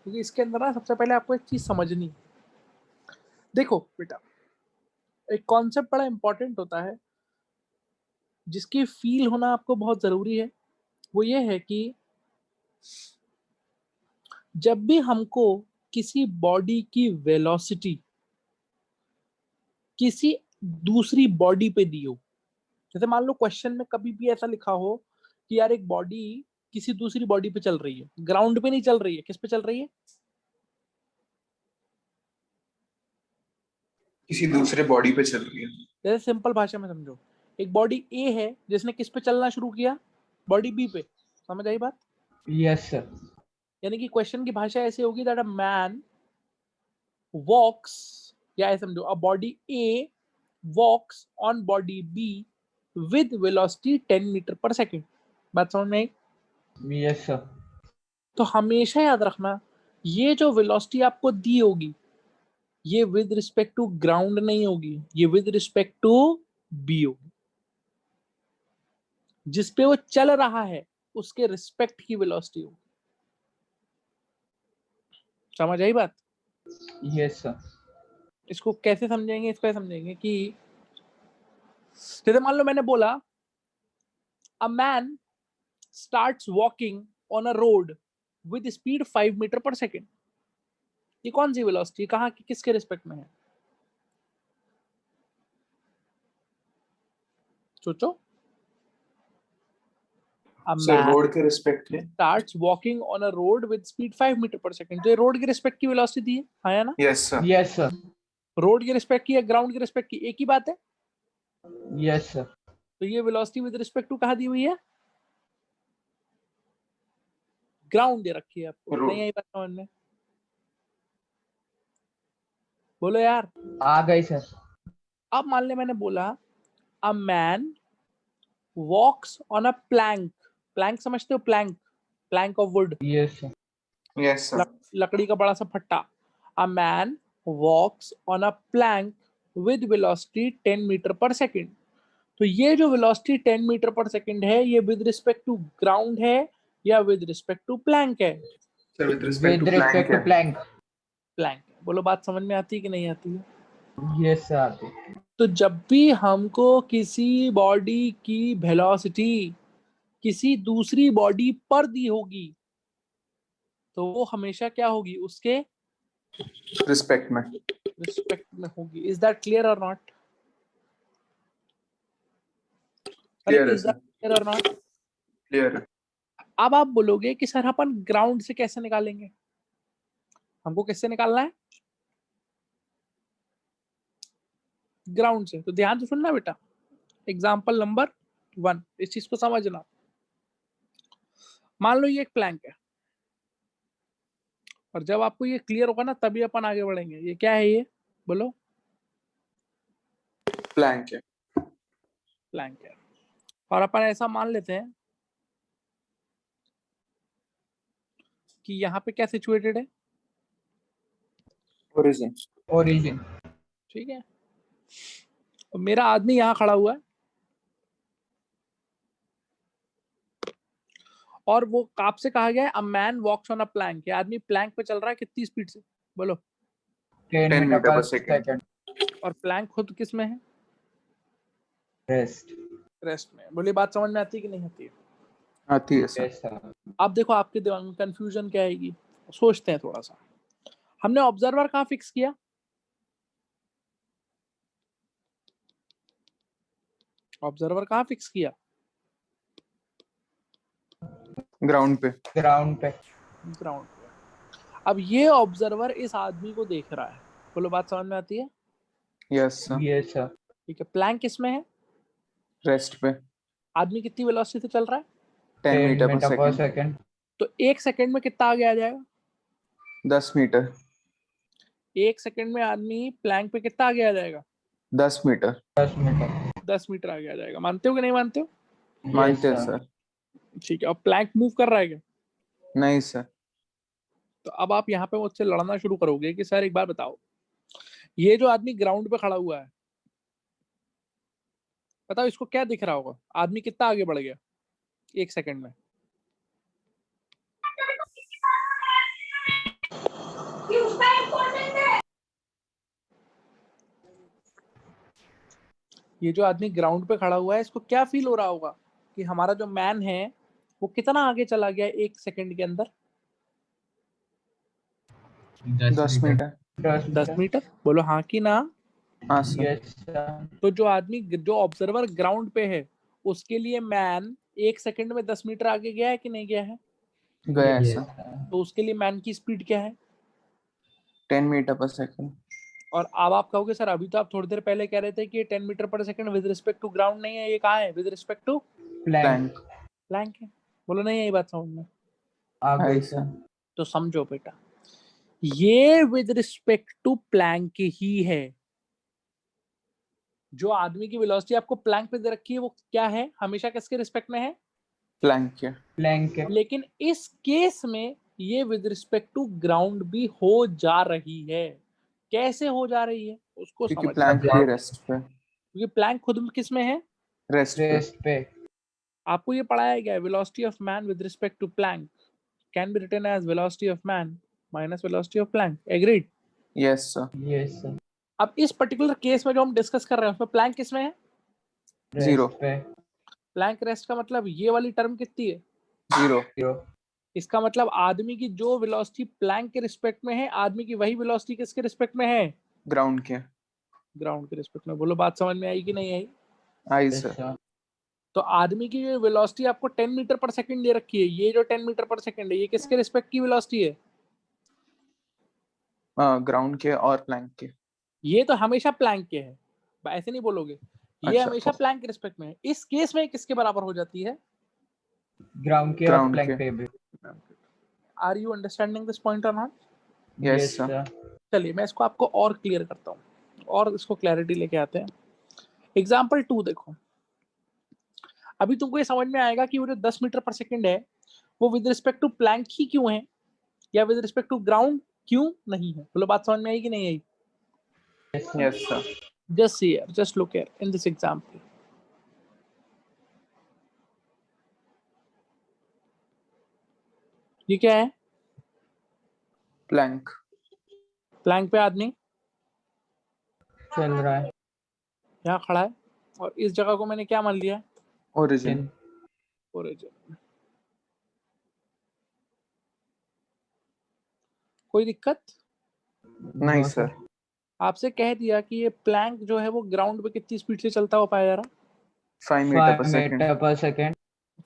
क्योंकि इसके अंदर ना सबसे पहले आपको एक चीज समझनी है। देखो बेटा, एक कॉन्सेप्ट बड़ा इंपॉर्टेंट होता है जिसकी फील होना आपको बहुत जरूरी है। वो ये है कि जब भी हमको किसी बॉडी की वेलोसिटी किसी दूसरी बॉडी पे दी हो, जैसे मान लो क्वेश्चन में कभी भी ऐसा लिखा हो कि यार एक बॉडी किसी दूसरी बॉडी पे चल रही है, ग्राउंड पे नहीं चल रही है, किस पे चल रही है? किसी दूसरे बॉडी पे चल रही है। जैसे सिंपल भाषा में समझो, एक बॉडी ए है जिसने किस पे चलना शुरू किया? बॉडी बी पे। समझ आई बात? Yes sir. यानी कि क्वेश्चन की भाषा ऐसी होगी दैट अ मैन वॉक्स, या ऐसे समझो a body A walks on body B with velocity 10 metre per second. बात समझ में आई? Yes sir. तो हमेशा याद रखना, ये जो वेलोसिटी आपको दी होगी ये विद रिस्पेक्ट टू ग्राउंड नहीं होगी, ये विद रिस्पेक्ट टू बी होगी। जिस पे वो चल रहा है उसके रिस्पेक्ट की वेलोसिटी होगी। समझ आई बात? Yes sir. इसको कैसे समझेंगे? इसको ऐसे समझेंगे कि जैसे मान लो मैंने बोला a man starts walking on a road with speed 5 metre per second. ये कौन सी वेलोसिटी, कहाँ की, किसके रिस्पेक्ट में है? सोचो। अ सर मैन रोड के रिस्पेक्ट है। starts walking on a road with speed 5 metre per second, तो ये रोड की रिस्पेक्ट की वेलोसिटी दी है, हाँ या ना? Yes sir. Yes sir. Road की रिस्पेक्ट की या ग्राउंड की रिस्पेक्ट की, एक ही बात है। Yes sir. तो ये वेलोसिटी विद रिस्पेक्ट टू कहाँ दी हुई है? ग्राउंड दे रखी है आपको। रोड। नहीं आई बात समझ में? बोलो यार। आ गई सर। अब मान ले मैंने बोला a man walks on a plank. Plank समझते हो? Plank, plank of wood, yes sir. Yes sir. लकड़ी का बड़ा सा फट्टा। A man walks on a plank with velocity 10 metre per second. तो ये जो वेलोसिटी 10 मीटर पर सेकेंड है ये विद रिस्पेक्ट टू ग्राउंड है या विद रिस्पेक्ट टू प्लैंक है? Sir with respect with to plank respect to है। Plank. Plank है। बोलो बात समझ में आती है कि नहीं आती है? यस सर आती। तो जब भी हमको किसी बॉडी की वेलोसिटी किसी दूसरी बॉडी पर दी होगी तो वो हमेशा क्या होगी? उसके रिस्पेक्ट में। रिस्पेक्ट में होगी। इज दैट क्लियर और नॉट? अरे क्लियर है इज दैट सर। क्लियर और नॉट? क्लियर है। अब आप बोलोगे कि सर अपन ग्राउंड से कैसे निकालेंगे? हमको किससे निकालना है? ग्राउंड से। तो ध्यान से सुनना बेटा, एग्जाम्पल नंबर 1, इस चीज को समझना। मान लो ये एक प्लैंक है, और जब आपको ये क्लियर होगा ना तभी अपन आगे बढ़ेंगे। ये क्या है? ये बोलो। प्लैंक है। प्लैंक है। और अपन ऐसा मान लेते हैं कि यहाँ पे क्या सिचुएटेड है? ओरिजिन। ओरिजिन। ठीक है। और मेरा आदमी यहाँ खड़ा हुआ है और वो आपसे कहा गया है a man walks on a plank. ये आदमी प्लैंक पे चल रहा है कितनी स्पीड से? बोलो। 10 10 मीटर मीटर पर पर सेकेंड। सेकंड। और प्लैंक खुद किस में है? रेस्ट। रेस्ट में। बोलिए बात समझ में आती है कि नहीं आती है? आती है सर। Yes sir. अब देखो आपके दिमाग में कंफ्यूजन क्या आएगी, सोचते हैं थोड़ा सा। हमने ऑब्जर्वर कहाँ फिक्स किया? ऑब्जर्वर कहाँ फिक्स किया? ग्राउंड पे। ग्राउंड पे। ग्राउंड पे। अब ये ऑब्जर्वर इस आदमी को देख रहा है। बोलो बात समझ में आती है? Yes sir. Yes sir. ठीक है। प्लैंक किसमें है? रेस्ट पे। आदमी कितनी वेलोसिटी से चल रहा है? 10 10 मीटर पर मीटर पर सेकेंड। सेकंड। तो एक सेकंड में कितना आगे आ जाएगा? 10 मीटर। एक सेकंड में आदमी प्लैंक पे कितना आगे आ जाएगा? 10 मीटर। 10 मीटर। 10 मीटर आगे आ जाएगा। मानते हो कि नहीं मानते हो? यस मानते हैं सर। सर। ठीक है। और प्लैंक मूव कर रहा है क्या? नहीं सर। तो अब आप यहाँ पे मुझसे लड़ना शुरू करोगे कि सर एक बार बताओ, ये जो आदमी ग्राउंड पे खड़ा हुआ है, बताओ इसको क्या दिख रहा होगा? आदमी कितना आगे बढ़ गया एक सेकंड में? ये जो आदमी ग्राउंड पे खड़ा हुआ है इसको क्या फील हो रहा होगा कि हमारा जो मैन है वो कितना आगे चला गया 1 सेकंड के अंदर? 10 मीटर। 10 मीटर। बोलो हाँ कि ना? हाँ सर। Yes sir. तो जो आदमी, जो ऑब्जर्वर ग्राउंड पे है, उसके लिए मैन 1 सेकंड में 10 मीटर आगे गया है कि नहीं गया है? गया है यस सर। सर। तो उसके लिए मैन की स्पीड क्या है? 10 मीटर पर सेकंड। और अब आप कहोगे सर अभी तो आप थोड़ी देर पहले कह रहे थे कि ये 10 metre per second with respect to ground नहीं है, ये कहाँ है? With respect to plank plank. Plank है। बोलो नहीं यही बात समझ में? आ गई आई सर। सर। तो समझो बेटा, ये विद रिस्पेक्ट टू प्लैंक ही है। जो आदमी की वेलोसिटी आपको प्लैंक पे दे रखी है वो क्या है? हमेशा किसके रिस्पेक्ट में है? प्लैंक के। प्लैंक है। लेकिन इस केस में ये विद रिस्पेक्ट टू ग्राउंड भी हो जा रही है। कैसे हो जा रही है उसको क्योंकि समझ। प्लैंक भी रेस्ट पे। क्योंकि प्लैंक खुद किस में है? रेस्ट पे। रेस्ट पे। आपको ये पढ़ाया गया है, velocity of man with respect to plank can be written as velocity of man minus velocity of plank. Agreed? Yes sir. Yes sir. अब इस पर्टिकुलर केस में जो हम डिस्कस कर रहे हैं उसमें प्लैंक किस में है? जीरो। रेस्ट पे। प्लैंक रेस्ट का मतलब ये वाली टर्म कितनी है? जीरो। जीरो। इसका मतलब आदमी की जो वेलोसिटी प्लैंक के रिस्पेक्ट में है, आदमी की वही वेलोसिटी किसके रिस्पेक्ट में है? ग्राउंड के। ग्राउंड के रिस्पेक्ट में। बोलो बात समझ में आई कि नहीं आई? आई यस सर। सर। तो आदमी की जो वेलोसिटी आपको 10 मीटर पर सेकंड दे रखी है, ये जो 10 मीटर पर सेकंड है, ये किसके रिस्पेक्ट की वेलोसिटी है? ग्राउंड के और प्लैंक के। ये तो हमेशा प्लैंक के है, ऐसे नहीं बोलोगे। ये अच्छा। हमेशा प्लैंक के रिस्पेक्ट में है। इस केस में किसके बराबर हो जाती है? ग्राउंड के और ग्राउंड प्लैंक के। पे भी। Are you understanding this point or not? Yes yes sir. Sir. चलिए मैं इसको आपको और क्लियर करता हूँ और इसको क्लैरिटी लेके आते हैं। एग्जाम्पल 2 देखो। अभी तुमको ये समझ में आएगा कि वो जो 10 मीटर पर सेकंड है वो विद रिस्पेक्ट टू प्लैंक ही क्यों है या विद रिस्पेक्ट टू ग्राउंड क्यों नहीं है। बोलो बात समझ में आई कि नहीं आई? Yes sir. Just see here, just look here in this example. ये क्या है? प्लैंक। प्लैंक पे आदमी चल रहा है। यहाँ खड़ा है और इस जगह को मैंने क्या मान लिया? ओरिजिन। ओरिजिन। कोई दिक्कत? नहीं सर। आपसे कह दिया कि ये प्लैंक जो है वो ग्राउंड पे कितनी स्पीड से चलता हो पाया रहा? 5 मीटर 5 पर second. Metre per second.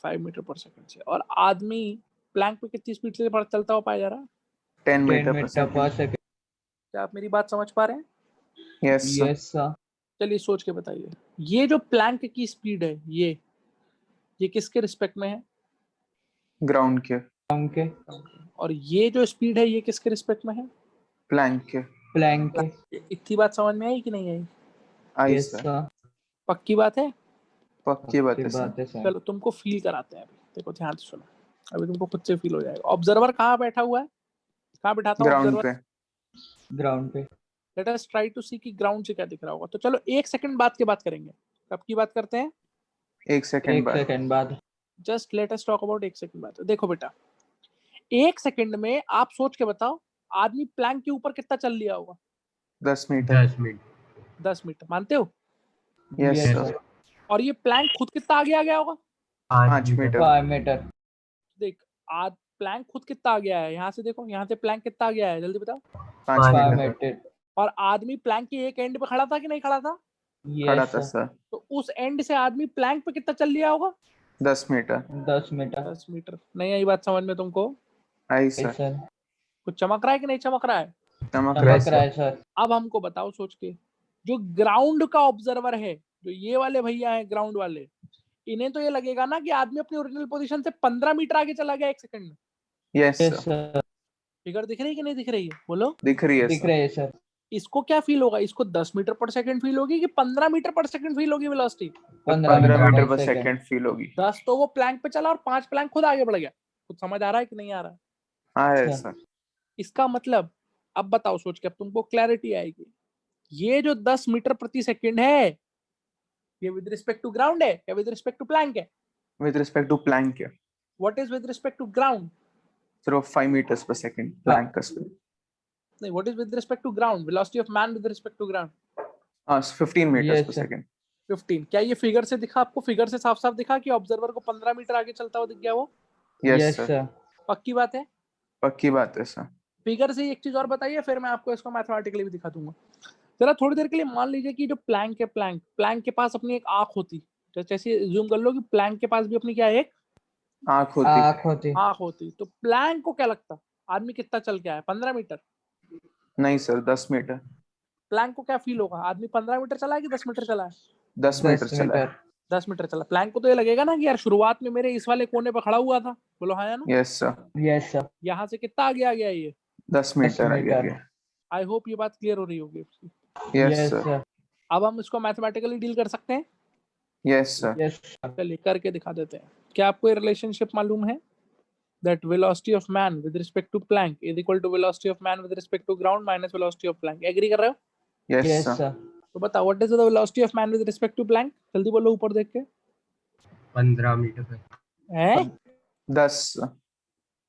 5 metre per second से। और आदमी प्लैंक पे कितनी स्पीड से चलता हो पाया जा रहा? 10 10 मीटर पर मीटर पर सेकंड। सेकंड। क्या आप मेरी बात समझ पा रहे हैं? Yes sir. Yes sir. चलिए सोच के बताइए, ये जो प्लैंक की स्पीड है ये किसके रिस्पेक्ट में है? ग्राउंड के। ग्राउंड के। और ये जो स्पीड है ये किसके रिस्पेक्ट में है? प्लैंक के। प्लैंक के। इतनी बात समझ में आई कि नहीं आई? आई यस सर। सर। पक्की बात है? पक्की बात है सर। बात है सर। चलो तुमको फील कराते हैं। अभी देखो ध्यान से सुनो, अभी तुमको खुद से फील हो जाएगा। ऑब्जर्वर कहाँ बैठा हुआ है? कहाँ बैठाता हूँ ग्राउंड ऑब्जर्वर? पे। ग्राउंड पे। लेट अस ट्राई टू सी कि ग्राउंड से क्या दिख रहा होगा। तो चलो 1 सेकंड बाद की बात करेंगे। कब की बात करते हैं? 1 सेकंड 1 बाद। सेकंड बाद। Just let us talk about 1 second बाद। देखो बेटा, 1 सेकंड में आप सोच के बताओ आदमी प्लैंक के ऊपर कितना चल लिया होगा? 10 मीटर। 10 मीटर मानते हो? Yes yes sir. सर। और ये प्लैंक खुद कितना आगे आ गया होगा? 5 मीटर। 5 मीटर। देख, आज प्लैंक खुद कितना आ गया है? यहाँ से देखो, यहाँ से प्लैंक कितना आ गया है, जल्दी बताओ। 5 5 मीटर। मीटर। और आदमी प्लैंक के एक एंड पे खड़ा था कि नहीं खड़ा था? खड़ा यस था सर। सर। तो उस एंड से आदमी प्लैंक पे कितना चल लिया होगा? 10 मीटर। 10 मीटर। 10 मीटर। नहीं आई बात समझ में तुमको? आई यस सर। सर। कुछ चमक रहा है कि नहीं चमक रहा है? चमक रहा है चमक रहा सर। है सर। अब हमको बताओ सोच के, जो ग्राउंड का ऑब्जर्वर है, जो ये वाले भैया हैं ग्राउंड वाले, इन्हें तो ये लगेगा ना कि आदमी अपनी ओरिजिनल पोजीशन से 15 मीटर आगे चला गया 1 सेकंड में। Yes yes sir. Sir. Figure दिख रही है कि नहीं दिख रही है? बोलो। दिख रही है दिख सर। रहे है सर। इसको क्या फील होगा? इसको 10 मीटर पर सेकंड फील होगी कि 15 मीटर पर सेकंड फील होगी velocity? 15 15 metre per second. Second feel होगी। 10 तो वो प्लैंक पे चला और 5 प्लैंक खुद आगे बढ़ गया। कुछ समझ आ रहा है कि नहीं आ रहा है? हाँ है सर। सर। इसका मतलब, अब बताओ सोच के, अब तुमको क्लैरिटी आएगी। ये जो 10 मीटर प्रति सेकंड है ये विद रिस्पेक्ट टू ग्राउंड है या विद रिस्पेक्ट टू प्लैंक है? विद रिस्पेक्ट टू प्लैंक के। What is with respect to ground? सिर्फ 5 मीटर्स पर सेकंड प्लैंक का स्पीड। नहीं, what is with respect to ground? Velocity of man with respect to ground? हाँ 15 metres yes per sir. Second. 15। क्या ये figure से दिखा आपको? फिगर से साफ साफ दिखा कि ऑब्जर्वर को 15 मीटर आगे चलता हुआ दिख गया वो? Yes yes sir, sir. पक्की बात है? पक्की बात है सर। फिगर से ही एक चीज और बताइए, फिर मैं आपको इसको मैथमेटिकली भी दिखा दूंगा। जरा थोड़ी देर के लिए मान लीजिए कि जो प्लैंक है, प्लैंक के पास अपनी एक आंख होती, जैसे जूम कर लो कि प्लैंक के पास भी अपनी क्या है, एक आंख होती। आँख होती। आंख होती। तो प्लैंक को क्या लगता, आदमी कितना चल के आया? 15 मीटर। नहीं सर, 10 मीटर। प्लैंक को क्या फील होगा, आदमी 15 मीटर चला है कि 10 मीटर चला है? 10 मीटर 10 चला है। मीटर। 10 मीटर चला। प्लैंक को तो ये लगेगा ना कि यार शुरुआत में मेरे इस वाले कोने पर खड़ा हुआ था। बोलो हाँ या ना? Yes sir, yes sir. यहाँ से कितना आगे आ गया ये? 10 मीटर आगे मीटर। गया। आई होप ये बात क्लियर हो रही होगी। Yes yes sir, sir. अब हम इसको मैथमेटिकली डील कर सकते हैं। Yes sir. Yes sir. चलिए करके दिखा देते हैं। क्या आपको ये रिलेशनशिप मालूम है? That velocity of man with respect to Planck is equal to velocity of man with respect to ground minus velocity of Planck. Agree कर रहे हो? Yes yes sir. सर। तो बताओ what is the velocity of man with respect to Planck? जल्दी बोलो ऊपर देख के। 15 मीटर पे। हैं? 10।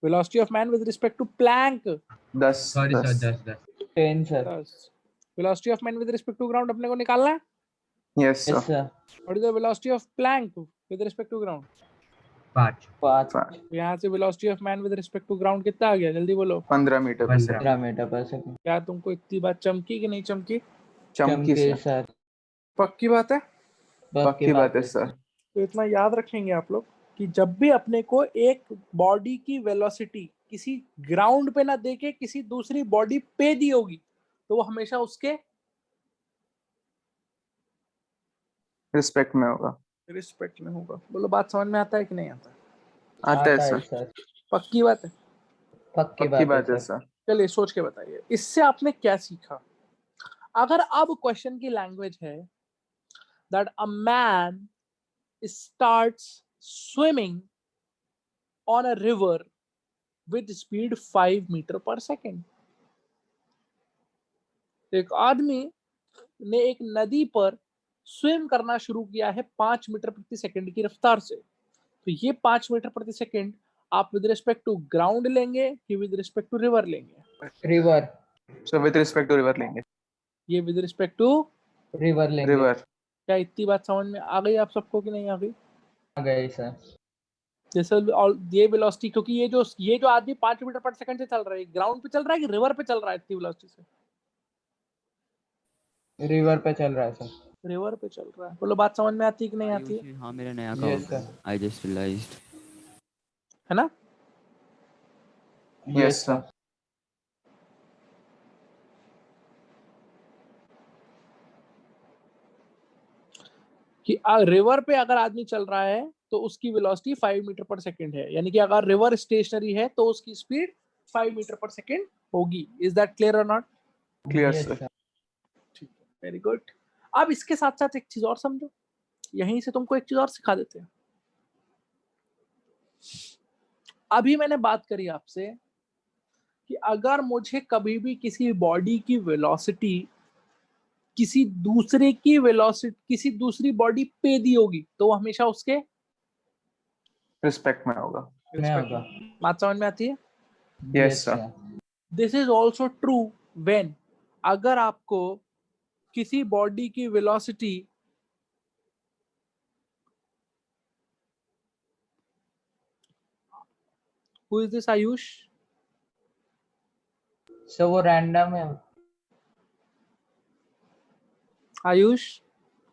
Velocity of man with respect to Planck 10। Sorry sir, 10। 10 10 sir. 10. Velocity of man with respect to ground अपने को निकालना है। Yes yes sir. Sir. What is the velocity of Planck with respect to ground? 5 5 यहाँ से velocity of man with respect to ground कितना आ गया? जल्दी बोलो। 15 मीटर पर 15 सेकंड। 15 metre per second. क्या तुमको इतनी बात चमकी कि नहीं चमकी? चमकी चमके सर। सर। पक्की बात है? पक्की बात है सर। तो इतना याद रखेंगे आप लोग कि जब भी अपने को एक बॉडी की वेलोसिटी किसी ग्राउंड पे ना देके किसी दूसरी बॉडी पे दी होगी, तो वो हमेशा उसके रिस्पेक्ट में होगा। रिस्पेक्ट में होगा। बोलो बात समझ में आता है कि नहीं आता? आता है आता है सर। सर। पक्की बात है? पक्की पक्की बात बात है है सर। सर। चलिए सोच के बताइए इससे आपने क्या सीखा। अगर अब क्वेश्चन की लैंग्वेज है that a man starts swimming on a river with speed 5 metre per second. एक आदमी ने एक नदी पर स्विम करना शुरू किया है 5 मीटर प्रति सेकंड की रफ्तार से। तो ये 5 मीटर प्रति सेकंड आप विद रिस्पेक्ट टू ग्राउंड लेंगे कि विद रिस्पेक्ट टू रिवर लेंगे? River. So with respect to river लेंगे। ये विद रिस्पेक्ट टू रिवर लेंगे। रिवर। क्या इतनी बात समझ में आ गई आप सबको कि नहीं आ गई? आ गए सर। जैसे और ये वेलोसिटी, क्योंकि ये जो आदमी 5 मीटर पर सेकंड से चल रहा है, ग्राउंड पे चल रहा है कि रिवर पे चल रहा है इतनी वेलोसिटी से? रिवर पे चल रहा है सर। रिवर पे चल रहा है। बोलो बात समझ में आती है कि नहीं आती है? हाँ मेरा नया Yes, अकाउंट sir. है। I just realised. है ना? Yes sir. कि रिवर पे अगर आदमी चल रहा है तो उसकी वेलोसिटी 5 मीटर पर सेकंड है, यानी कि अगर रिवर स्टेशनरी है तो उसकी स्पीड 5 मीटर पर सेकंड होगी। इज दैट क्लियर और not? Clear Yes, sir. sir. ठीक है, वेरी गुड। अब इसके साथ साथ एक चीज और समझो, यहीं से तुमको एक चीज और सिखा देते हैं। अभी मैंने बात करी आपसे कि अगर मुझे कभी भी किसी बॉडी की वेलोसिटी किसी दूसरे की वेलोसिटी किसी दूसरी बॉडी पे दी होगी तो वो हमेशा उसके रिस्पेक्ट में होगा। में होगा। बात समझ में आती है? Yes sir. This is also true when अगर आपको किसी बॉडी की velocity who is this Ayush? Sir वो रैंडम है। आयुष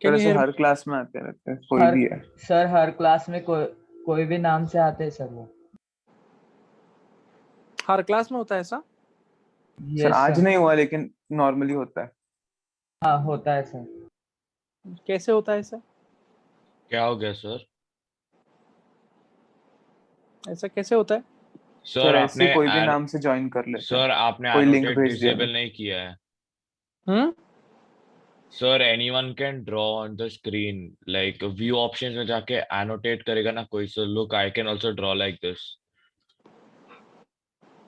कैन सर यू ऐसे हियर? हर क्लास में आते रहते हैं, कोई हर भी है। सर हर क्लास में कोई भी नाम से आते हैं सर वो। हर क्लास में होता है ऐसा? सर Yes, आज sir. नहीं हुआ लेकिन नॉर्मली होता है। हाँ होता है सर। कैसे होता है ऐसा? क्या हो गया सर? ऐसा कैसे होता है? सर सर ऐसे आपने कोई भी नाम से ज्वाइन कर लेते हैं। सर आपने कोई लिंक एनोटेट भेज दिया डिसेबल नहीं किया है। हम्म? Sir anyone can draw on the screen, like view options में जाके एनोटेट करेगा ना कोई, sir look I can also draw like this.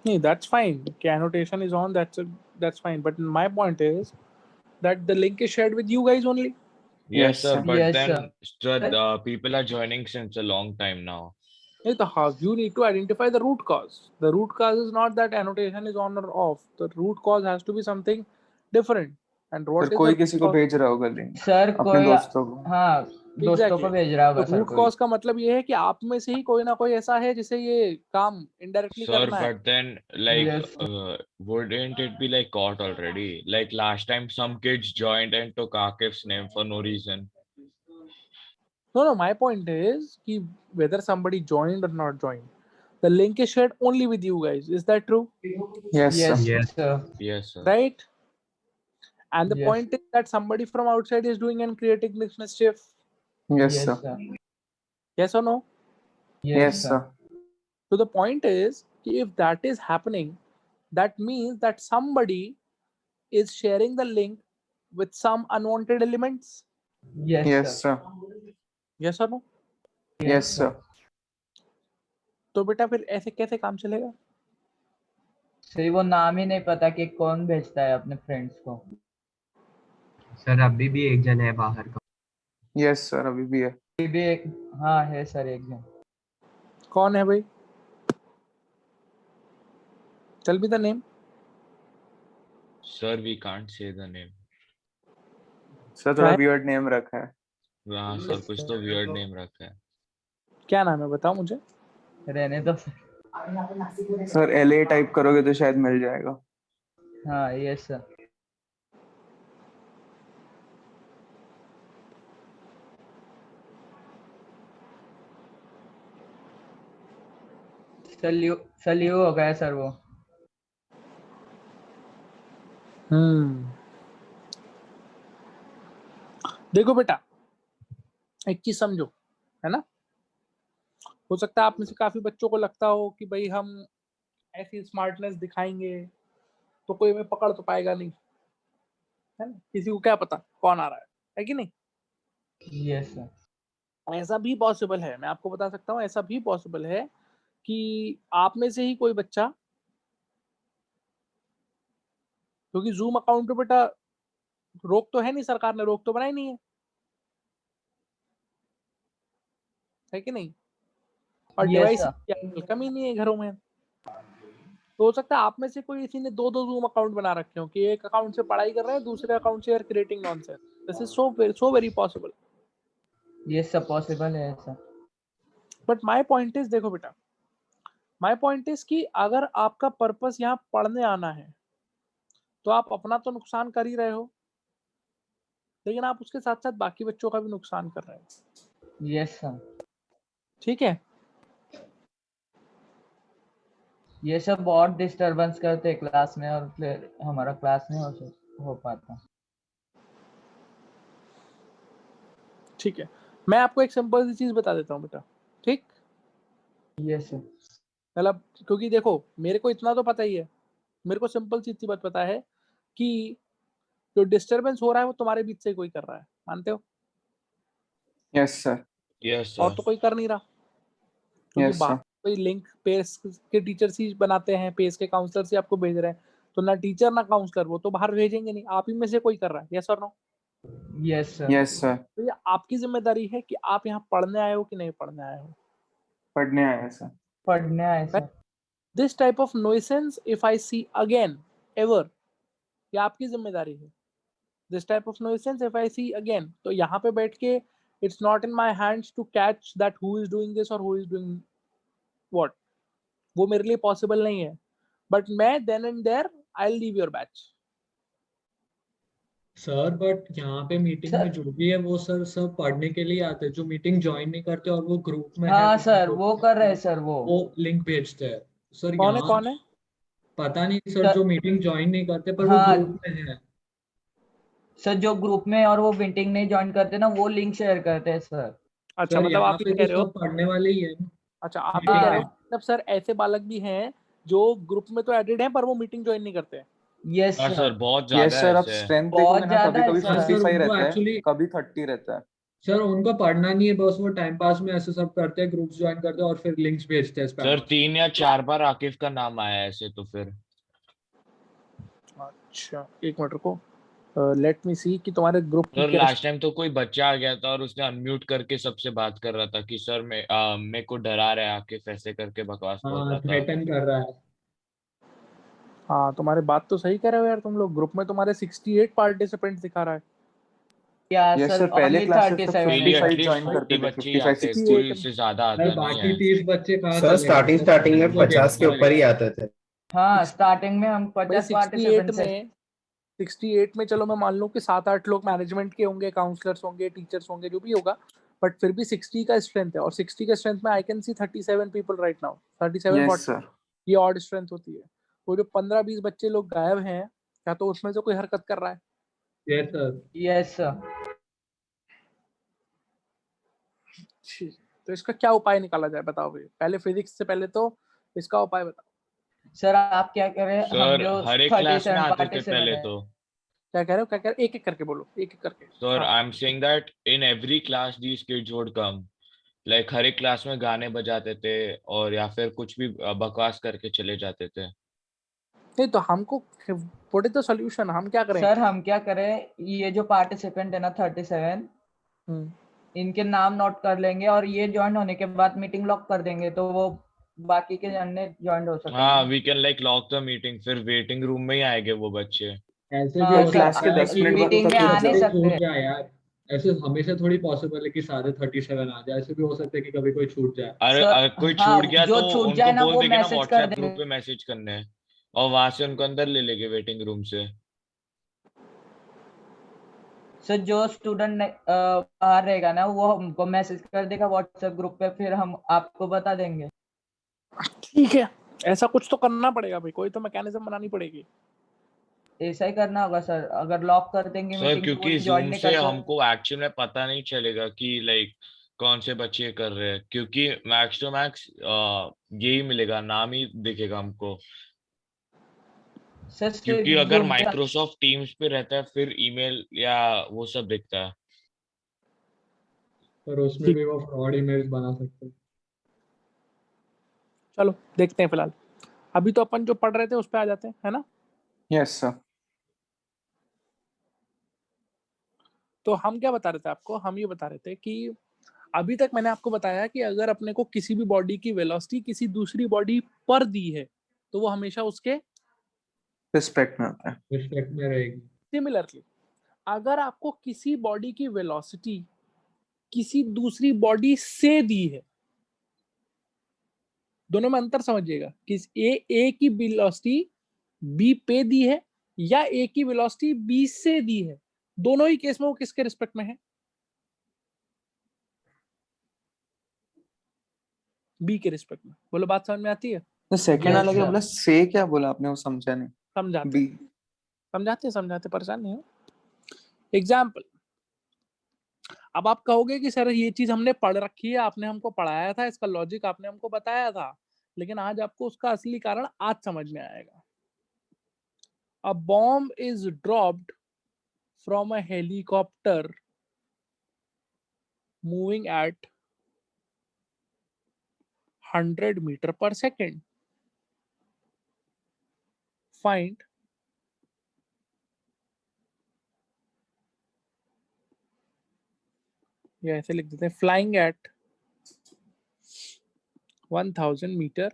नहीं, that's fine. Okay, annotation is on. That's fine. But my point is that the link is shared with you guys only. Yes Yes, sir, sir. but Yes, then sir. sir, people are joining since a long time now. How you need to identify the root cause. The root cause is not that annotation is on or off. The root cause has to be something different. And sir what is कोई the किसी को भेज रहा होगा link, sir अपने कोई दोस्तों को। हाँ दोस्तों को भेज रहा होगा सर रूट कोई। कॉज का मतलब ये है कि आप में से ही कोई ना कोई ऐसा है जिसे ये काम इनडायरेक्टली Sir, करना है। but then, like, Yes. wouldn't it be like caught already? Like last time, some kids joined and took Akif's name for no reason. No, my point is कि whether somebody joined or not joined, the link is shared only with you guys. Is that true? Yes sir. Yes Yes. sir. Yes, sir. Right? And the Yes. point is that somebody from outside is doing and creating this mischief. Yes sir. Yes or no? Yes sir. So the point is कि if that is happening, that means that somebody is sharing the link with some unwanted elements. Yes sir. Yes or no? Yes sir. तो बेटा फिर ऐसे कैसे काम चलेगा? सही वो नाम ही नहीं पता कि कौन भेजता है अपने फ्रेंड्स को। सर अभी भी एक जन है बाहर का। Yes sir, अभी भी है। अभी भी एक हाँ है सर एक जन। कौन है भाई? Tell me the name. Sir, we can't say the name. Sir थोड़ा weird name रखा है। हाँ सर, कुछ तो weird name रखा है। क्या नाम है बताओ मुझे। रहने दो सर LA टाइप करोगे तो शायद मिल जाएगा। हाँ यस सर। सल्यू हो गया सर वो। देखो बेटा, एक चीज समझो, है ना। हो सकता है आप में से काफी बच्चों को लगता हो कि भाई हम ऐसी स्मार्टनेस दिखाएंगे तो कोई हमें पकड़ तो पाएगा नहीं, है ना। किसी को क्या पता कौन आ रहा है कि नहीं। Yes sir. ऐसा भी पॉसिबल है, मैं आपको बता सकता हूँ, ऐसा भी पॉसिबल है कि आप में से ही कोई बच्चा, क्योंकि जूम अकाउंट पे बेटा रोक तो है नहीं, सरकार ने रोक तो बनाई नहीं है कि नहीं। और Yes, डिवाइस sir. कम ही नहीं है घरों में। तो हो सकता है आप में से कोई किसी ने दो जूम अकाउंट बना रखे हो कि एक अकाउंट से पढ़ाई कर रहे हैं, दूसरे अकाउंट से creating nonsense. This is so very possible. Yes sir possible है sir. But my point is, देखो बेटा, माय पॉइंट इज कि अगर आपका पर्पस यहाँ पढ़ने आना है तो आप अपना तो नुकसान कर ही रहे हो, लेकिन आप उसके साथ साथ बाकी बच्चों का भी नुकसान कर रहे हो। Yes sir. ठीक है। ये सब बहुत डिस्टरबेंस करते हैं क्लास में और फिर हमारा क्लास नहीं हो पाता। ठीक है, मैं आपको एक सिंपल सी चीज बता देता हूँ बेटा। ठीक। Yes sir. मतलब क्योंकि देखो मेरे को इतना तो पता ही है, मेरे को सिंपल सी बात पता है कि जो डिस्टरबेंस हो रहा है वो तुम्हारे बीच से कोई कर रहा है, मानते हो। Yes sir. Yes, और sir. तो कोई कर नहीं रहा, क्योंकि Yes sir. कोई लिंक पेस के टीचर ही बनाते हैं, पेस के काउंसलर से आपको भेज रहे हैं, तो ना टीचर ना काउंसलर, वो तो बाहर भेजेंगे नहीं, आप ही में से कोई कर रहा है। यस और no. Yes sir. Yes sir. तो ये आपकी जिम्मेदारी है कि आप यहाँ पढ़ने आए हो कि नहीं पढ़ने आए हो। पढ़ने आया सर। पढ़ने आए sir. This type of nuisance if I see again ever, ये आपकी जिम्मेदारी है। This type of nuisance if I see again, तो यहाँ पे बैठ के it's not in my hands to catch that who is doing this और हु इज डूइंग व्हाट, वो मेरे लिए पॉसिबल नहीं है। बट मैं then and there I will leave your batch. Sir but यहाँ पे मीटिंग में जो भी है वो सर सब पढ़ने के लिए आते हैं, जो मीटिंग ज्वाइन नहीं करते और वो ग्रुप में हाँ है सर वो कर रहे हैं सर। वो लिंक भेजते हैं सर। कौन है यहाँ कौन है? पता नहीं सर, जो मीटिंग ज्वाइन नहीं करते पर वो हाँ ग्रुप में है सर, जो ग्रुप में और वो मीटिंग नहीं ज्वाइन करते ना वो लिंक शेयर करते हैं सर। अच्छा सर। मतलब यहाँ आप पे ये कह तो रहे हो, सब पढ़ने वाले ही है ना। अच्छा आप ये मीटिंग कह रहे में हो मतलब सर ऐसे बालक भी हैं जो ग्रुप में तो एडेड हैं पर वो मीटिंग ज्वाइन नहीं करते हैं। यस हाँ सर। सर, बहुत Yes ज्यादा sir, आप ऐसे है। strength बहुत देखोगे ना, ज्यादा कभी है कभी सर। सर 55 उनको रहता है, एक्चुअली कभी 30 रहता है। सर उनको पढ़ना नहीं है, बस वो टाइम पास में ऐसे सब करते हैं, ग्रुप्स ज्वाइन करते हैं और फिर लिंक्स भेजते हैं सर स्पैम। 3 या 4 बार आकिफ का नाम आया है ऐसे, तो फिर अच्छा एक मिनट रुको, लेट मी सी कि तुम्हारे ग्रुप की सर क्या। लास्ट टाइम तो कोई बच्चा आ गया था और उसने अनम्यूट करके सबसे बात कर रहा था कि सर मेरे को डरा रहा है आकिफ, ऐसे करके बकवास बोल हाँ रहा था। थ्रेटन कर रहा है। हाँ तुम्हारी बात तो सही कह रहे हो यार, तुम लोग ग्रुप में तुम्हारे 68 पार्टिसिपेंट दिखा रहा है। या यस सर सर, पहले ओनली क्लासेस तक 37 है डेली सर। 55 एटलीस्ट ज्वाइन 40 करते थे, बच्चे ही 55 आते हैं, 60। कोई से ज्यादा भाई आता नहीं बाकी है। 30 बच्चे कहाँ सर चले गए? स्टार्टिंग में वो 50 के देखना ऊपर ही पड़ेगा। आते थे। हाँ स्टार्टिंग में हम भाई 50 पार्टिसिपेंट थे। 68 में चलो मैं मान लूं कि 7-8 लोग मैनेजमेंट के होंगे, काउंसलर्स होंगे, टीचर्स होंगे, जो भी होगा, बट फिर भी 60 का स्ट्रेंथ है, और 60 के स्ट्रेंथ में I can see 37 people right now, 37 yes 40, sir. ये ऑड स्ट्रेंथ होती है। वो जो 15-20 बच्चे लोग गायब हैं, क्या तो उसमें से कोई हरकत कर रहा है? Yes sir. Yes sir. छी, तो इसका क्या उपाय निकाला जाए बताओ भाई, पहले फिजिक्स से पहले तो इसका उपाय बताओ। सर आप क्या करें, हम सर जो हर एक क्लास में 37 आते थे पार्टिसिपेंट पहले है। तो। क्या कह रहे हो, क्या कह रहे हो, एक एक करके बोलो, एक एक करके। सर हाँ I am saying that in every class these kids would come, like हर एक क्लास में गाने बजाते थे और या फिर कुछ भी बकवास करके चले जाते थे। नहीं तो हमको व्हाट इज द सॉल्यूशन, हम क्या करें? सर हम क्या करें, ये जो पार्टिसिपेंट है ना 37, हम्म, इनके नाम नोट कर लेंगे और ये ज्वाइन होने के बाद मीटिंग लॉक कर देंगे, तो वो बाकी के अन्य ज्वाइन हो हाँ सकेंगे। We can like lock the meeting, फिर वेटिंग रूम में ही आएंगे वो बच्चे। ऐसे भी हाँ हो क्लास सकता के है 10 कि मिनट बाद मीटिंग में तक आ रुक नहीं बच्चे जाओ। छूट सकते। जाए यार। ऐसे हमेशा थोड़ी पॉसिबल है कि सारे 37 आ जाए, ऐसे भी हो सकता है कि कभी कोई छूट जाए। अरे सर अगर कोई छूट हाँ, गया जो तो छूट उनको जाए ना बोल वो देंगे ना मैसेज कर व्हाट्सएप ग्रुप देंगे। पे मैसेज करने, और वहां से उनको अंदर ले लेंगे वेटिंग रूम से। सर जो स्टूडेंट बाहर रहेगा ना वो हमको मैसेज कर देगा व्हाट्सएप ग्रुप पे, फिर हम आपको बता देंगे। ठीक है, ऐसा कुछ तो करना पड़ेगा भाई, कोई तो मैकेनिज्म बनानी पड़ेगी। ऐसा ही करना होगा सर, अगर लॉक कर देंगे सर मीटिंग तो वो क्योंकि ज्वाइन जूम नहीं से कर सकते। हमको एक्चुअल में पता नहीं चलेगा कि लाइक कौन से बच्चे कर रहे हैं, क्योंकि मैक्स टू मैक्स यही मिलेगा, नाम ही दिखेगा हमको। सर क्योंकि सिर्फ अगर जूम पे। माइक्रोसॉफ्ट टीम्स पे रहता है फिर ईमेल या वो सब दिखता है। पर उसमें ठीक, भी वो फ्रॉड ईमेल्स बना सकते हैं। चलो देखते हैं फिलहाल, अभी तो अपन जो पढ़ रहे थे उस पे आ जाते हैं, है ना? Yes sir. तो हम क्या बता रहे थे आपको, हम ये बता रहे थे कि अभी तक मैंने आपको बताया कि अगर अपने को किसी भी बॉडी की वेलोसिटी किसी दूसरी बॉडी पर दी है तो वो हमेशा उसके रिस्पेक्ट में होता है। रिस्पेक्ट में रहेगी। सिमिलरली अगर आपको किसी बॉडी की वेलोसिटी किसी दूसरी बॉडी से दी है, दोनों में अंतर समझिएगा, कि ए की वेलोसिटी बी पे दी है या ए की वेलोसिटी बी से दी है, दोनों ही केस में वो किसके रिस्पेक्ट में है? बी के रिस्पेक्ट में। बोलो बात समझ में आती है? तो सेकंड यस वाला क्या सर। बोला, से क्या बोला आपने, वो समझा नहीं। समझाते बी। समझाते परेशान नहीं हो। एग्जाम्पल, अब आप कहोगे कि सर ये चीज हमने पढ़ रखी है, आपने हमको पढ़ाया था, इसका लॉजिक आपने हमको बताया था, लेकिन आज आपको उसका असली कारण आज समझ में आएगा। A bomb is dropped from a helicopter moving at 100 metre per second. Find या ऐसे लिख देते हैं, flying at 1000 metre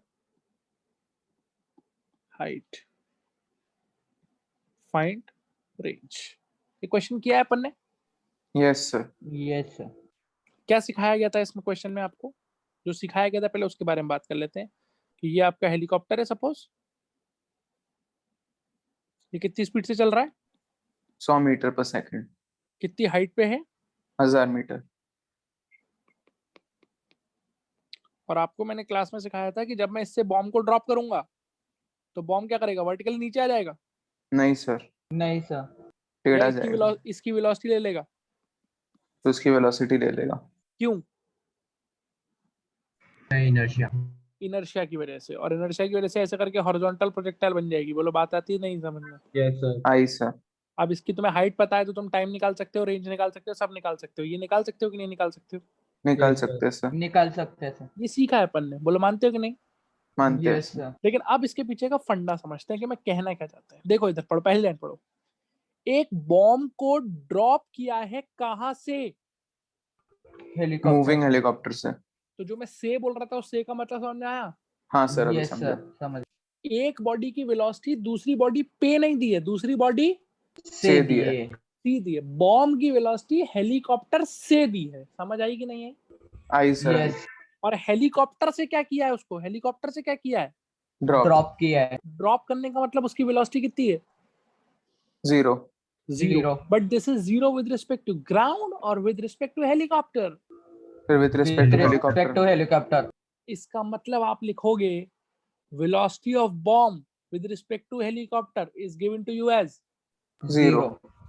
height, find range. ये क्वेश्चन किया है अपन ने। Yes sir. Yes sir. क्या सिखाया गया था इसमें क्वेश्चन में आपको? जो सिखाया गया था पहले उसके बारे में बात कर लेते हैं, कि ये आपका हेलीकॉप्टर है, सपोज ये कितनी स्पीड से चल रहा है, 100 मीटर पर सेकंड, कितनी हाइट पे है, 1000 मीटर। और आपको मैंने क्लास में सिखाया था कि जब मैं इससे बॉम्ब को ड्रॉप करूंगा तो बॉम्ब क्या करेगा, वर्टिकली नीचे आ जाएगा, नहीं सर, नहीं सर। या टेढ़ा जाएगा, इसकी वेलोसिटी ले लेगा। तो उसकी वेलोसिटी ले लेगा। क्यों? इनर्शिया। इनर्शिया की वजह से, और इनर्शिया की वजह से ऐसे करके हॉरिजॉन्टल प्रोजेक्टाइल बन जाएगी। बोलो बात आती है नहीं समझ में? Yes sir. आई सर। अब इसकी तुम्हें हाइट पता है तो तुम टाइम निकाल सकते हो, रेंज निकाल सकते हो, सब निकाल सकते हो। ये निकाल सकते हो कि नहीं निकाल सकते हो? निकाल यस सर। सकते हैं सर। निकाल सकते हैं सर। ये सीखा है अपन ने, बोलो मानते हो कि नहीं? मानते हैं यस सर। सर। लेकिन अब इसके पीछे का फंडा समझते हैं कि मैं कहना क्या चाहता है। देखो इधर पढ़ो, पहली लाइन पढ़ो। एक बॉम्ब को ड्रॉप किया है कहां से? हेलीकॉप्टर। मूविंग हेलीकॉप्टर से। तो जो मैं से बोल रहा था उस से का मतलब समझ में आया? हाँ सर, अभी यस समझा। सर, समझ। एक बॉडी की वेलोसिटी दूसरी बॉडी पे नहीं दी है, दूसरी बॉडी से दिए। दिए। सी दी है। बॉम्ब की वेलोसिटी हेलीकॉप्टर से दी है, समझ आई कि नहीं है? आई सर, यस, और हेलीकॉप्टर से क्या किया है उसको, हेलीकॉप्टर से क्या किया है? ड्रॉप ड्रॉप किया है। ड्रॉप करने का मतलब उसकी वेलोसिटी कितनी है? 0 zero. Zero. But this is zero with respect to ground और विद रिस्पेक्ट टू हेलीकॉप्टर। फिर with respect to With respect helicopter to helicopter. इसका मतलब आप लिखोगे velocity of bomb with respect to helicopter is given to you as। 0।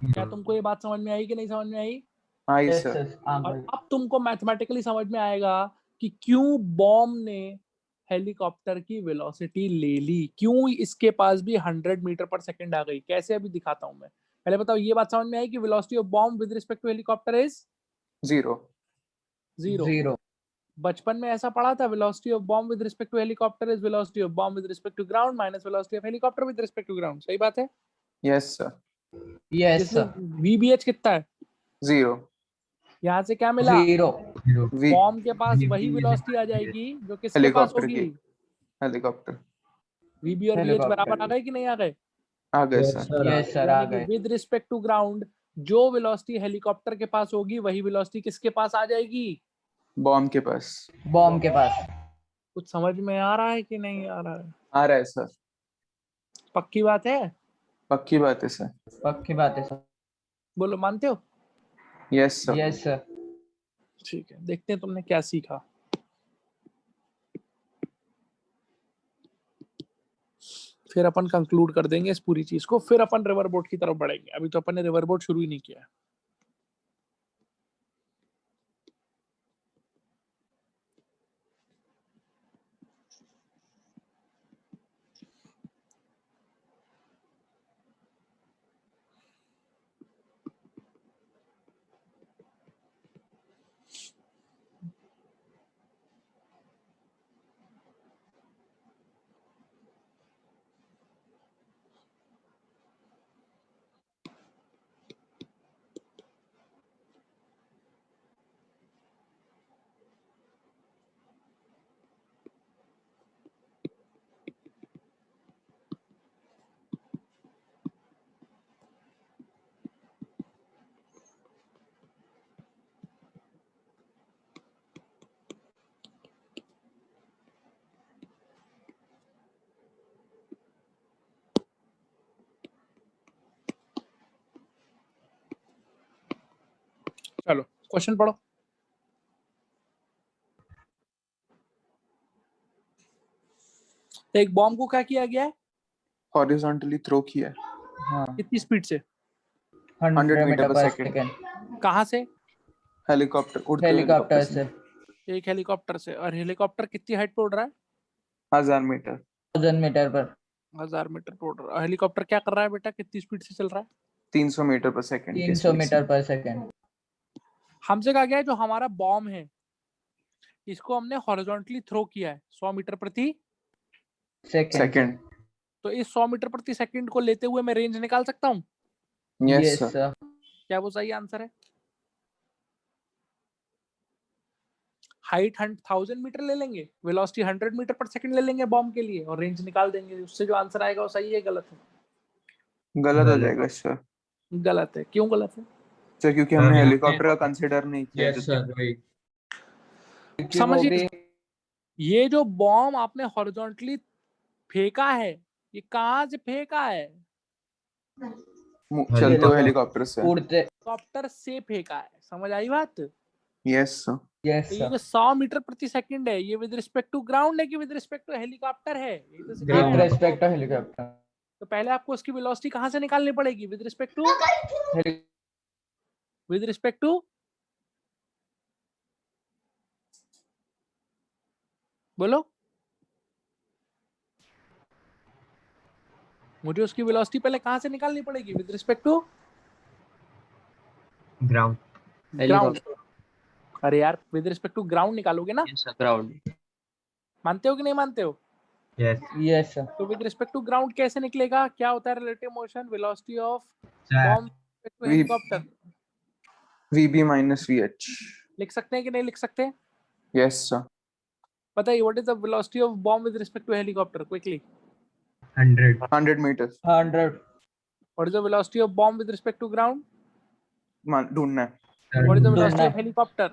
क्या तुमको ये बात समझ में आई कि नहीं समझ में आई? आई Yes, सर, yes, और अब तुमको मैथमेटिकली समझ में आएगा कि क्यों बॉम्ब ने हेलीकॉप्टर की वेलोसिटी ले ली, क्यों इसके पास भी 100 मीटर पर सेकंड आ गई। कैसे, अभी दिखाता हूं मैं। पहले बताओ, ये बात समझ में आई कि velocity of bomb with respect to helicopter is 0। Zero. zero. बचपन में ऐसा पढ़ा था, velocity of bomb with respect to helicopter is velocity of bomb with respect to ground minus velocity of helicopter with respect to ground. सही बात है? Yes sir, Yes, इसमें sir. VBH कितना है? 0। यहाँ से क्या मिला? Zero. वी बॉम्ब के पास VB वही is वेलोसिटी आ equal to जाएगी जो किसके पास हेलीकॉप्टर होगी? की, हेलीकॉप्टर VB और VH हेलीकॉप्टर बराबर आ गए कि नहीं आ गए? आ गए Yes, sir. sir. Yes, sir. आ यानी कि गए। विद रिस्पेक्ट टू ग्राउंड जो वेलोसिटी हेलीकॉप्टर के पास होगी वही वेलोसिटी किसके पास आ जाएगी? बॉम्ब के पास। बॉम्ब के पास। कुछ समझ में आ रहा है कि नहीं आ रहा है? आ रहा है सर, पक्की बात है? पक्की बात है सर। पक्की बात है सर। बोलो, मानते हो? Yes sir. Yes sir. ठीक है, देखते हैं तुमने क्या सीखा। फिर अपन कंक्लूड कर देंगे इस पूरी चीज को, फिर अपन रिवर बोट की तरफ बढ़ेंगे। अभी तो अपन ने रिवर बोट शुरू ही नहीं किया है। चलो क्वेश्चन पढ़ो। तो एक बॉम्ब को क्या किया गया है? हॉरिजॉन्टली थ्रो किया है, हाँ। कितनी स्पीड से? 100 मीटर पर second. सेकंड। कहाँ से? हेलीकॉप्टर, उड़ते हुए हेलीकॉप्टर हेलीकॉप्टर से। एक हेलीकॉप्टर से। और हेलीकॉप्टर कितनी हाइट पे उड़ रहा है? 1000 मीटर। 1000 मीटर पर। 1000 मीटर पे उड़ रहा है। हेलीकॉप्टर क्या कर रहा है बेटा, कितनी स्पीड से चल रहा है? 300 metre per second. 300 metre per second. हमसे कहा गया है जो हमारा बॉम्ब है इसको हमने हॉरिजॉन्टली थ्रो किया है 100 मीटर प्रति सेकंड। तो इस 100 मीटर प्रति सेकंड को लेते हुए मैं रेंज निकाल सकता हूँ? Yes yes sir. सर। क्या वो सही आंसर है? हाइट 1000 मीटर ले लेंगे, वेलोसिटी 100 मीटर पर सेकंड ले लेंगे बॉम्ब के लिए और रेंज निकाल देंगे। उससे जो आंसर आएगा वो सही है गलत है? गलत हो गलत। जाएगा सर। गलत है। क्यों गलत है? सर क्योंकि हमने हाँ, हेलीकॉप्टर का कंसीडर नहीं किया। Yes, sir. Right. क्योंकि वो समझिए, भी ये जो बॉम्ब आपने हॉरिजॉन्टली फेंका है ये कहाँ से फेंका है? चलते हुए हेलीकॉप्टर से। उड़ते। हेलीकॉप्टर से फेंका है। समझ आई बात? Yes sir. यस तो ये सर। जो 100 मीटर प्रति सेकंड है ये विद रिस्पेक्ट टू ग्राउंड है कि विद रिस्पेक्ट टू हेलीकॉप्टर है? ये तो सिखाया विद है Ground. रेस्पेक्ट टू आपको। हेलीकॉप्टर। तो पहले आपको उसकी वेलोसिटी कहाँ से निकालनी पड़ेगी? With respect to, with respect to, बोलो मुझे उसकी वेलोसिटी पहले कहाँ से निकालनी पड़ेगी? With respect to Ground. Ground. अरे यार, विद रिस्पेक्ट टू ग्राउंड निकालोगे ना? Ground. मानते हो कि नहीं मानते हो? Yes. Yes sir. तो विद रिस्पेक्ट टू ग्राउंड कैसे निकलेगा? क्या होता है relative motion? Velocity of Sir. Bomb to helicopter. VB minus VH। लिख सकते हैं कि नहीं लिख सकते? Yes sir. बताइए, what is the velocity of bomb with respect to helicopter quickly? 100. 100 meters. 100. What is the velocity of bomb with respect to ground? ढूंढना है. What is the Don't velocity know. of helicopter?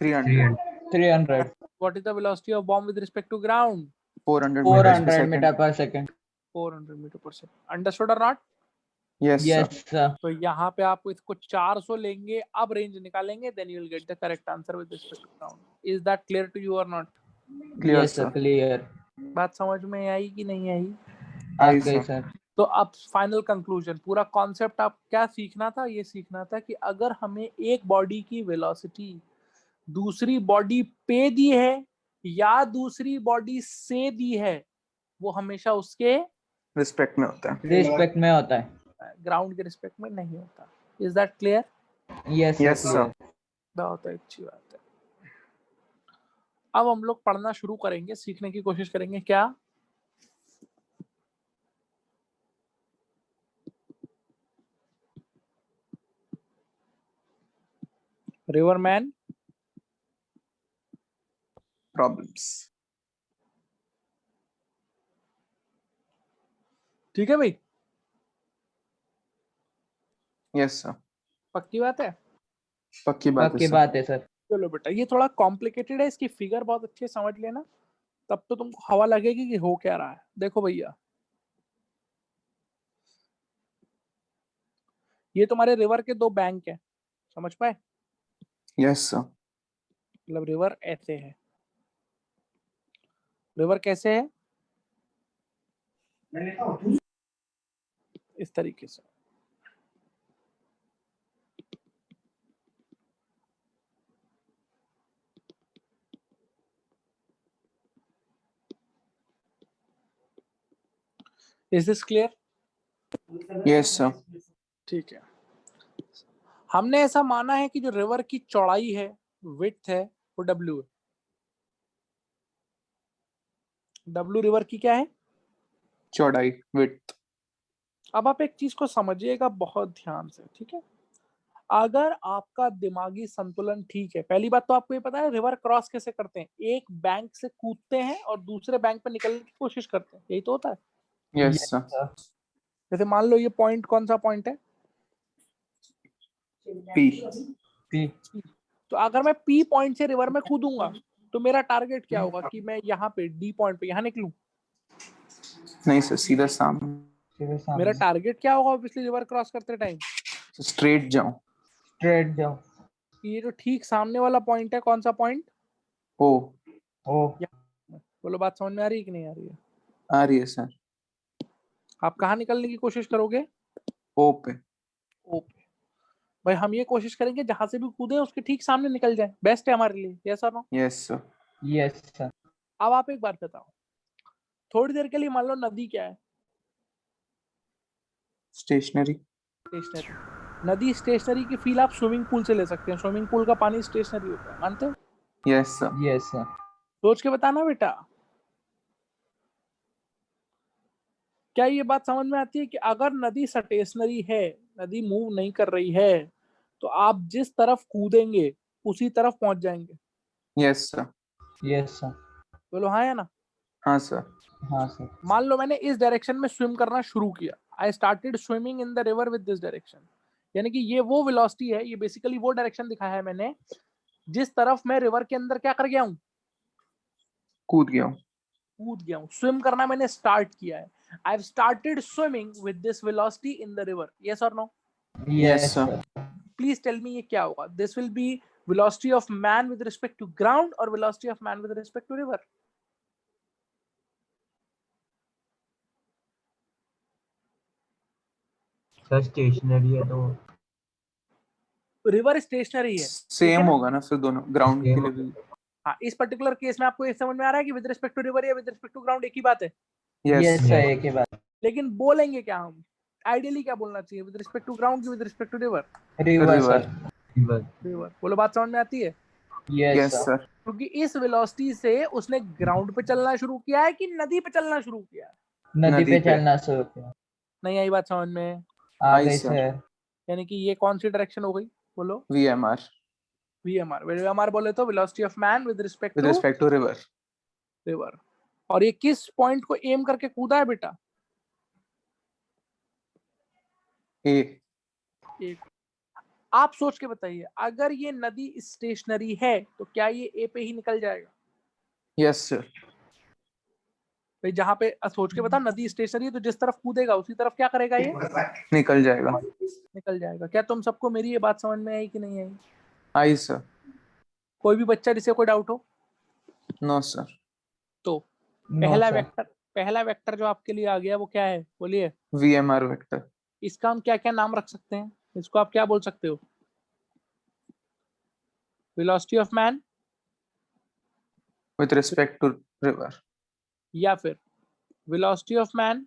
300. 300. What is the velocity of bomb with respect to ground? 400 meters per 400 second. meter per second. 400 meter per second. Understood or not? Yes, sir. Yes, sir. तो यहाँ पे आप इसको 400 लेंगे, अब range निकालेंगे, then you will get the correct answer with respect to ground. Is that clear to you or not? Clear, Yes, sir. sir. Clear. बात समझ में आई कि नहीं आई? आई, Okay, sir. sir. तो अब फाइनल कंक्लूजन, पूरा कॉन्सेप्ट आप क्या सीखना था? ये सीखना था कि अगर हमें एक बॉडी की वेलोसिटी दूसरी बॉडी पे दी है या दूसरी बॉडी से दी है, वो हमेशा उसके रिस्पेक्ट में होता है. Respect में होता है. ग्राउंड के रिस्पेक्ट में नहीं होता. Is that clear? Yes, sir. Yes, sir. Clear. बहुत अच्छी बात है. अब हम लोग पढ़ना शुरू करेंगे, सीखने की कोशिश करेंगे. क्या रिवरमैन? Problems. ठीक है भाई, Yes, sir. पक्की बात है. पक्की बात है, पक्की sir. बात है, सर. चलो बेटा, ये थोड़ा कॉम्प्लिकेटेड है, इसकी फिगर बहुत अच्छे से समझ लेना, तब तो तुमको हवा लगेगी कि हो क्या रहा है. देखो भैया, ये तुम्हारे रिवर के दो बैंक है, समझ पाए? Yes, sir. मतलब रिवर ऐसे है. रिवर कैसे है? इस तरीके से. Is this clear? Yes, sir. ठीक है. हमने ऐसा माना है कि जो रिवर की चौड़ाई है, विड्थ है, वो W है. W रिवर की क्या है? चौड़ाई, width. अब आप एक चीज को समझिएगा बहुत ध्यान से, ठीक है? अगर आपका दिमागी संतुलन ठीक है, पहली बात तो आपको ये पता है रिवर क्रॉस कैसे करते हैं? एक बैंक से कूदते हैं और दूसरे बैंक पे निकलने की कोशिश करते हैं, यही तो होता है. Yes, sir. जैसे मान लो ये पॉइंट कौन सा पॉइंट है? P. P. तो अगर मैं P पॉइंट से रिवर में कूदूंगा तो मेरा टारगेट क्या होगा कि मैं यहाँ पे D पॉइंट पे यहाँ निकलूं? नहीं सर, सीधा सामने. सीधे सामने. मेरा टारगेट क्या होगा ऑब्वियसली रिवर क्रॉस करते टाइम? स्ट्रेट जाऊं. Straight जाओ. ये जो ठीक सामने वाला पॉइंट है, कौन सा पॉइंट? O. ओ. बोलो, बात समझ में आ रही है कि नहीं आ रही है? आ रही है सर. आप कहाँ निकलने की कोशिश करोगे? O पे. ओ पे. भाई हम ये कोशिश करेंगे जहां से भी कूदे उसके ठीक सामने निकल जाए, बेस्ट है हमारे लिए. यस और no? Yes, sir. Yes, sir. अब आप एक बात बताओ, थोड़ी देर के लिए मान लो नदी क्या है? Stationary. स्टेशनरी. नदी स्टेशनरी की फील आप स्विमिंग पूल से ले सकते हैं. स्विमिंग पूल का पानी स्टेशनरी होता है, मानते हो? Yes, sir. Yes, sir. सोच के बताना बेटा. क्या ये बात समझ में आती है कि अगर नदी स्टेशनरी है, नदी मूव नहीं कर रही है, तो आप जिस तरफ कूदेंगे उसी तरफ पहुंच जाएंगे? Yes, sir. Yes, sir. बोलो हाँ या ना? हाँ सर. हाँ, sir. मान लो मैंने इस डायरेक्शन में स्विम करना शुरू किया. I started swimming in the river with this direction. यानी कि ये वो वेलोसिटी है, ये बेसिकली वो डायरेक्शन दिखाया है मैंने जिस तरफ मैं रिवर के अंदर क्या कर गया हूँ? कूद गया हूँ. कूद गया हूँ. स्विम करना मैंने स्टार्ट किया है. I have started swimming with this velocity in the river. Yes और no? Yes, sir. sir. Please tell me ये क्या होगा? This will be velocity of man with respect to ground or velocity of man with respect to river? Sir stationary है तो river stationery है. Same होगा ना sir दोनों ground के लिए भी. हाँ, इस पर्टिकुलर केस में आपको ये समझ में आ रहा है कि विद रिस्पेक्ट टू रिवर या विद रिस्पेक्ट टू ग्राउंड एक ही बात है. Yes, sir. एक ही बात. लेकिन बोलेंगे क्या हम? आइडियली क्या बोलना चाहिए? विद रिस्पेक्ट टू ग्राउंड की with respect to river? River, sir. River. बोलो, बात समझ में आती है? Yes, Yes, sir. sir. क्योंकि इस वेलोसिटी से उसने ग्राउंड पे चलना शुरू किया है कि नदी पे चलना शुरू किया है? नदी नदी पे पे. चलना शुरू किया. नहीं आई बात समझ में? आ आई, गई sir. सर. यानी कि ये कौन सी डायरेक्शन हो गई? बोलो. VMR. VMR. VMR बोले तो velocity of man with respect With to respect to river. River. और ये किस पॉइंट को एम करके कूदा है बेटा? ए। एक। आप सोच के बताइए, अगर ये नदी स्टेशनरी है तो क्या ये ए पे ही निकल जाएगा? Yes sir. भाई जहाँ पे सोच के बता, नदी स्टेशनरी है तो जिस तरफ कूदेगा उसी तरफ क्या करेगा ये? निकल जाएगा। निकल जाएगा। क्या तुम सबको मेरी ये बात समझ में आई कि नहीं आई? आई सर। कोई भी बच्चा जिसे कोई डाउट हो? No sir. तो नो पहला सर। वेक्टर, पहला वेक्टर जो आपके लिए आ गया वो क्या है, बोलिए? VMR vector. इसका हम क्या क्या नाम रख सकते हैं? इसको आप क्या बोल सकते हो? Velocity of man, with respect to river. या फिर velocity of man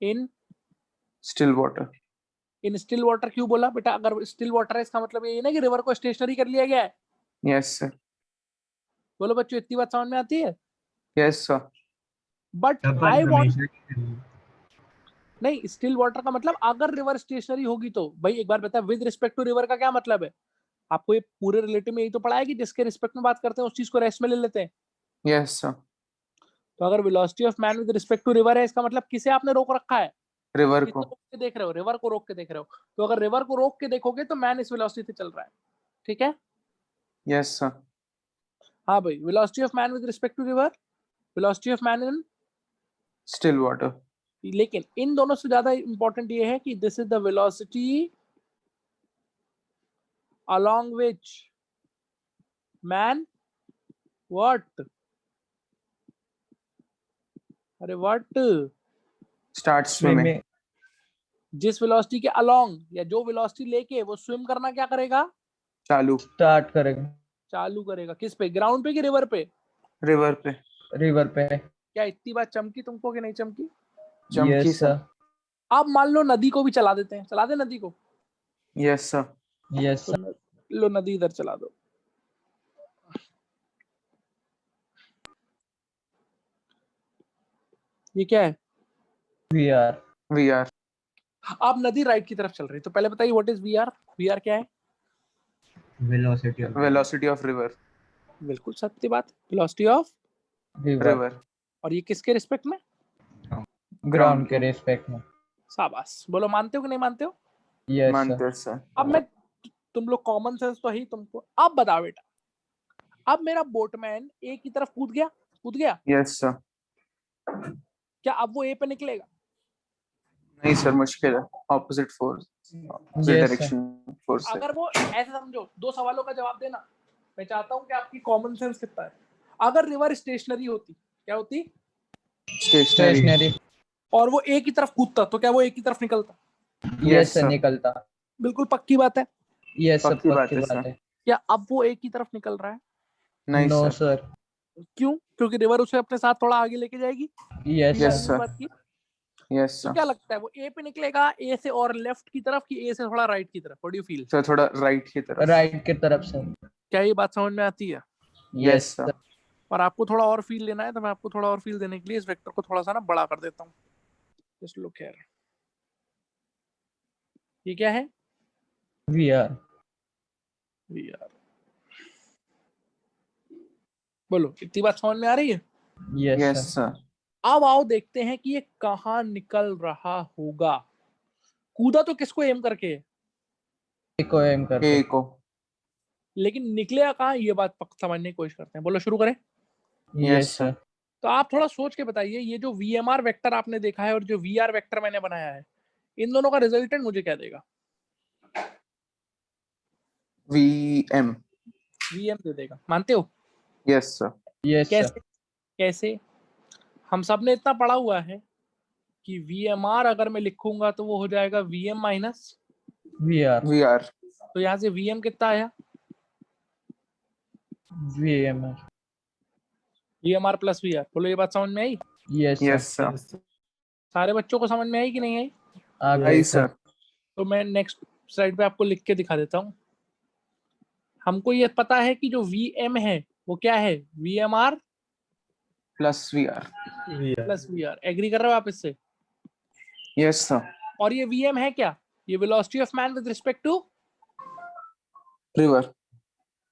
in still water. In still water. क्यों बोला बेटा? अगर स्टिल वाटर है इसका मतलब ये ना कि रिवर को स्टेशनरी कर लिया गया है। Yes sir. बोलो बच्चों, इतनी बात समझ में आती है? Yes sir. बट पर आई वांट, हमेशा की तरह। नहीं, स्टिल वाटर का मतलब अगर रिवर स्टेशनरी होगी तो। भाई एक बार बता, विद रिस्पेक्ट टू रिवर का क्या मतलब है? आपको ये पूरे रिलेटिव में यही तो पढ़ा है कि जिसके रिस्पेक्ट में बात करते हैं उस चीज को रेस्ट में ले लेते हैं। Yes sir. तो अगर velocity of man with respect to river है, इसका मतलब किसे आपने रोक रखा है? रिवर किसको को। रोक के देख रहे हो? रिवर को रोक के देख रहे हो। तो अगर रिवर को रोक के देखोगे तो मैन इस वेलोसिटी से चल रहा है। ठीक है? Yes sir. हाँ भाई, velocity of man with respect to river, velocity of man in. Still water. लेकिन इन दोनों से ज्यादा इंपॉर्टेंट ये है कि this is the velocity along which man what, अरे what, स्टार्ट स्विमिंग। जिस वेलोसिटी के along या जो वेलोसिटी लेके वो स्विम करना क्या करेगा? चालू। स्टार्ट करेगा। चालू करेगा। किस पे? ग्राउंड पे कि रिवर पे? रिवर पे। रिवर पे। क्या इतनी बात चमकी तुमको कि नहीं चमकी? चमकी यस सर। सर। अब मान लो नदी को भी चला देते हैं, चला दे नदी को। Yes sir. यस तो सर। लो नदी इधर चला दो। ये क्या है? VR। VR। अब नदी राइट की तरफ चल रही है, तो पहले बताइए व्हाट इज वीआर? वीआर क्या है? Velocity of velocity of river. बिल्कुल सत्य बात, वेलोसिटी ऑफ। रिवर। रिवर। और ये किसके रिस्पेक्ट में? ग्राउंड के रिस्पेक्ट में। शाबाश। बोलो मानते हो कि नहीं मानते हो? Yes sir. मानते सर। अब मैं, तुम लोग कॉमन सेंस तो है ही तुमको। अब बताओ बेटा, अब मेरा बोटमैन ए की तरफ कूद गया, कूद गया, यस सर। क्या अब वो ए पे निकलेगा? नहीं सर, मुश्किल है। Opposite force, opposite Yes, direction force है। अगर वो ऐसे समझो, दो सवालों का जवाब देना। मैं चाहता हूं कि आपकी कॉमन सेंस कितना है। अगर रिवर स्टेशनरी होती, क्या होती? स्टेशनरी। स्टेशनरी। और वो ए की तरफ कूदता तो क्या वो ए की तरफ निकलता? Yes sir, sir. निकलता। बिल्कुल पक्की बात है। यस सर, पक्की बात पक्की है, बात सर। है। क्या अब वो ए की तरफ निकल रहा है? नहीं नो सर। सर। क्यों? क्योंकि रिवर उसे अपने साथ थोड़ा आगे लेके जाएगी। यस बिना Yes, किसी sir. बात की। यस तो सर। क्या लगता है वो ए पे निकलेगा, ए से और लेफ्ट की तरफ, कि ए से थोड़ा राइट की तरफ? What do you feel? Sir थोड़ा राइट की तरफ। राइट की तरफ सर। क्या ये बात समझ में आती है? Yes sir. और आपको थोड़ा और फील लेना है तो मैं आपको थोड़ा और फील देने के लिए इस वेक्टर को थोड़ा सा ना बड़ा कर देता हूँ। Just look here. ये क्या है? VR। VR। बोलो, इतनी बात समझ में आ रही है? Yes yes sir. सर। अब आओ देखते हैं कि ये कहाँ निकल रहा होगा। कूदा तो किसको एम करके है, को एम करके। ए को। लेकिन निकलेगा कहाँ, ये बात समझने की कोशिश करते हैं। बोलो शुरू करें। Yes sir. तो आप थोड़ा सोच के बताइए, ये जो VMR वेक्टर आपने देखा है और जो VR वेक्टर मैंने बनाया है, इन दोनों का रिजल्टेंट मुझे क्या देगा? VM। VM दे देगा, मानते हो? Yes sir. यस कैसे? सर। कैसे? हम सब ने इतना पढ़ा हुआ है कि VMR अगर मैं लिखूंगा तो वो हो जाएगा VM माइनस VR। VR। तो यहाँ से VM कितना आया? VMR। VMR plus VR। बोलो ये बात समझ में आई? Yes yes sir. सर। सारे बच्चों को समझ में आई कि नहीं आई? आ गई आई सर। सर। तो मैं नेक्स्ट स्लाइड पे आपको लिख के दिखा देता हूँ। हमको ये पता है कि जो VM है वो क्या है? VMR plus VR। Plus VR। Agree कर रहे हो आप इससे? Yes sir. और ये VM है क्या? ये velocity of man with respect to river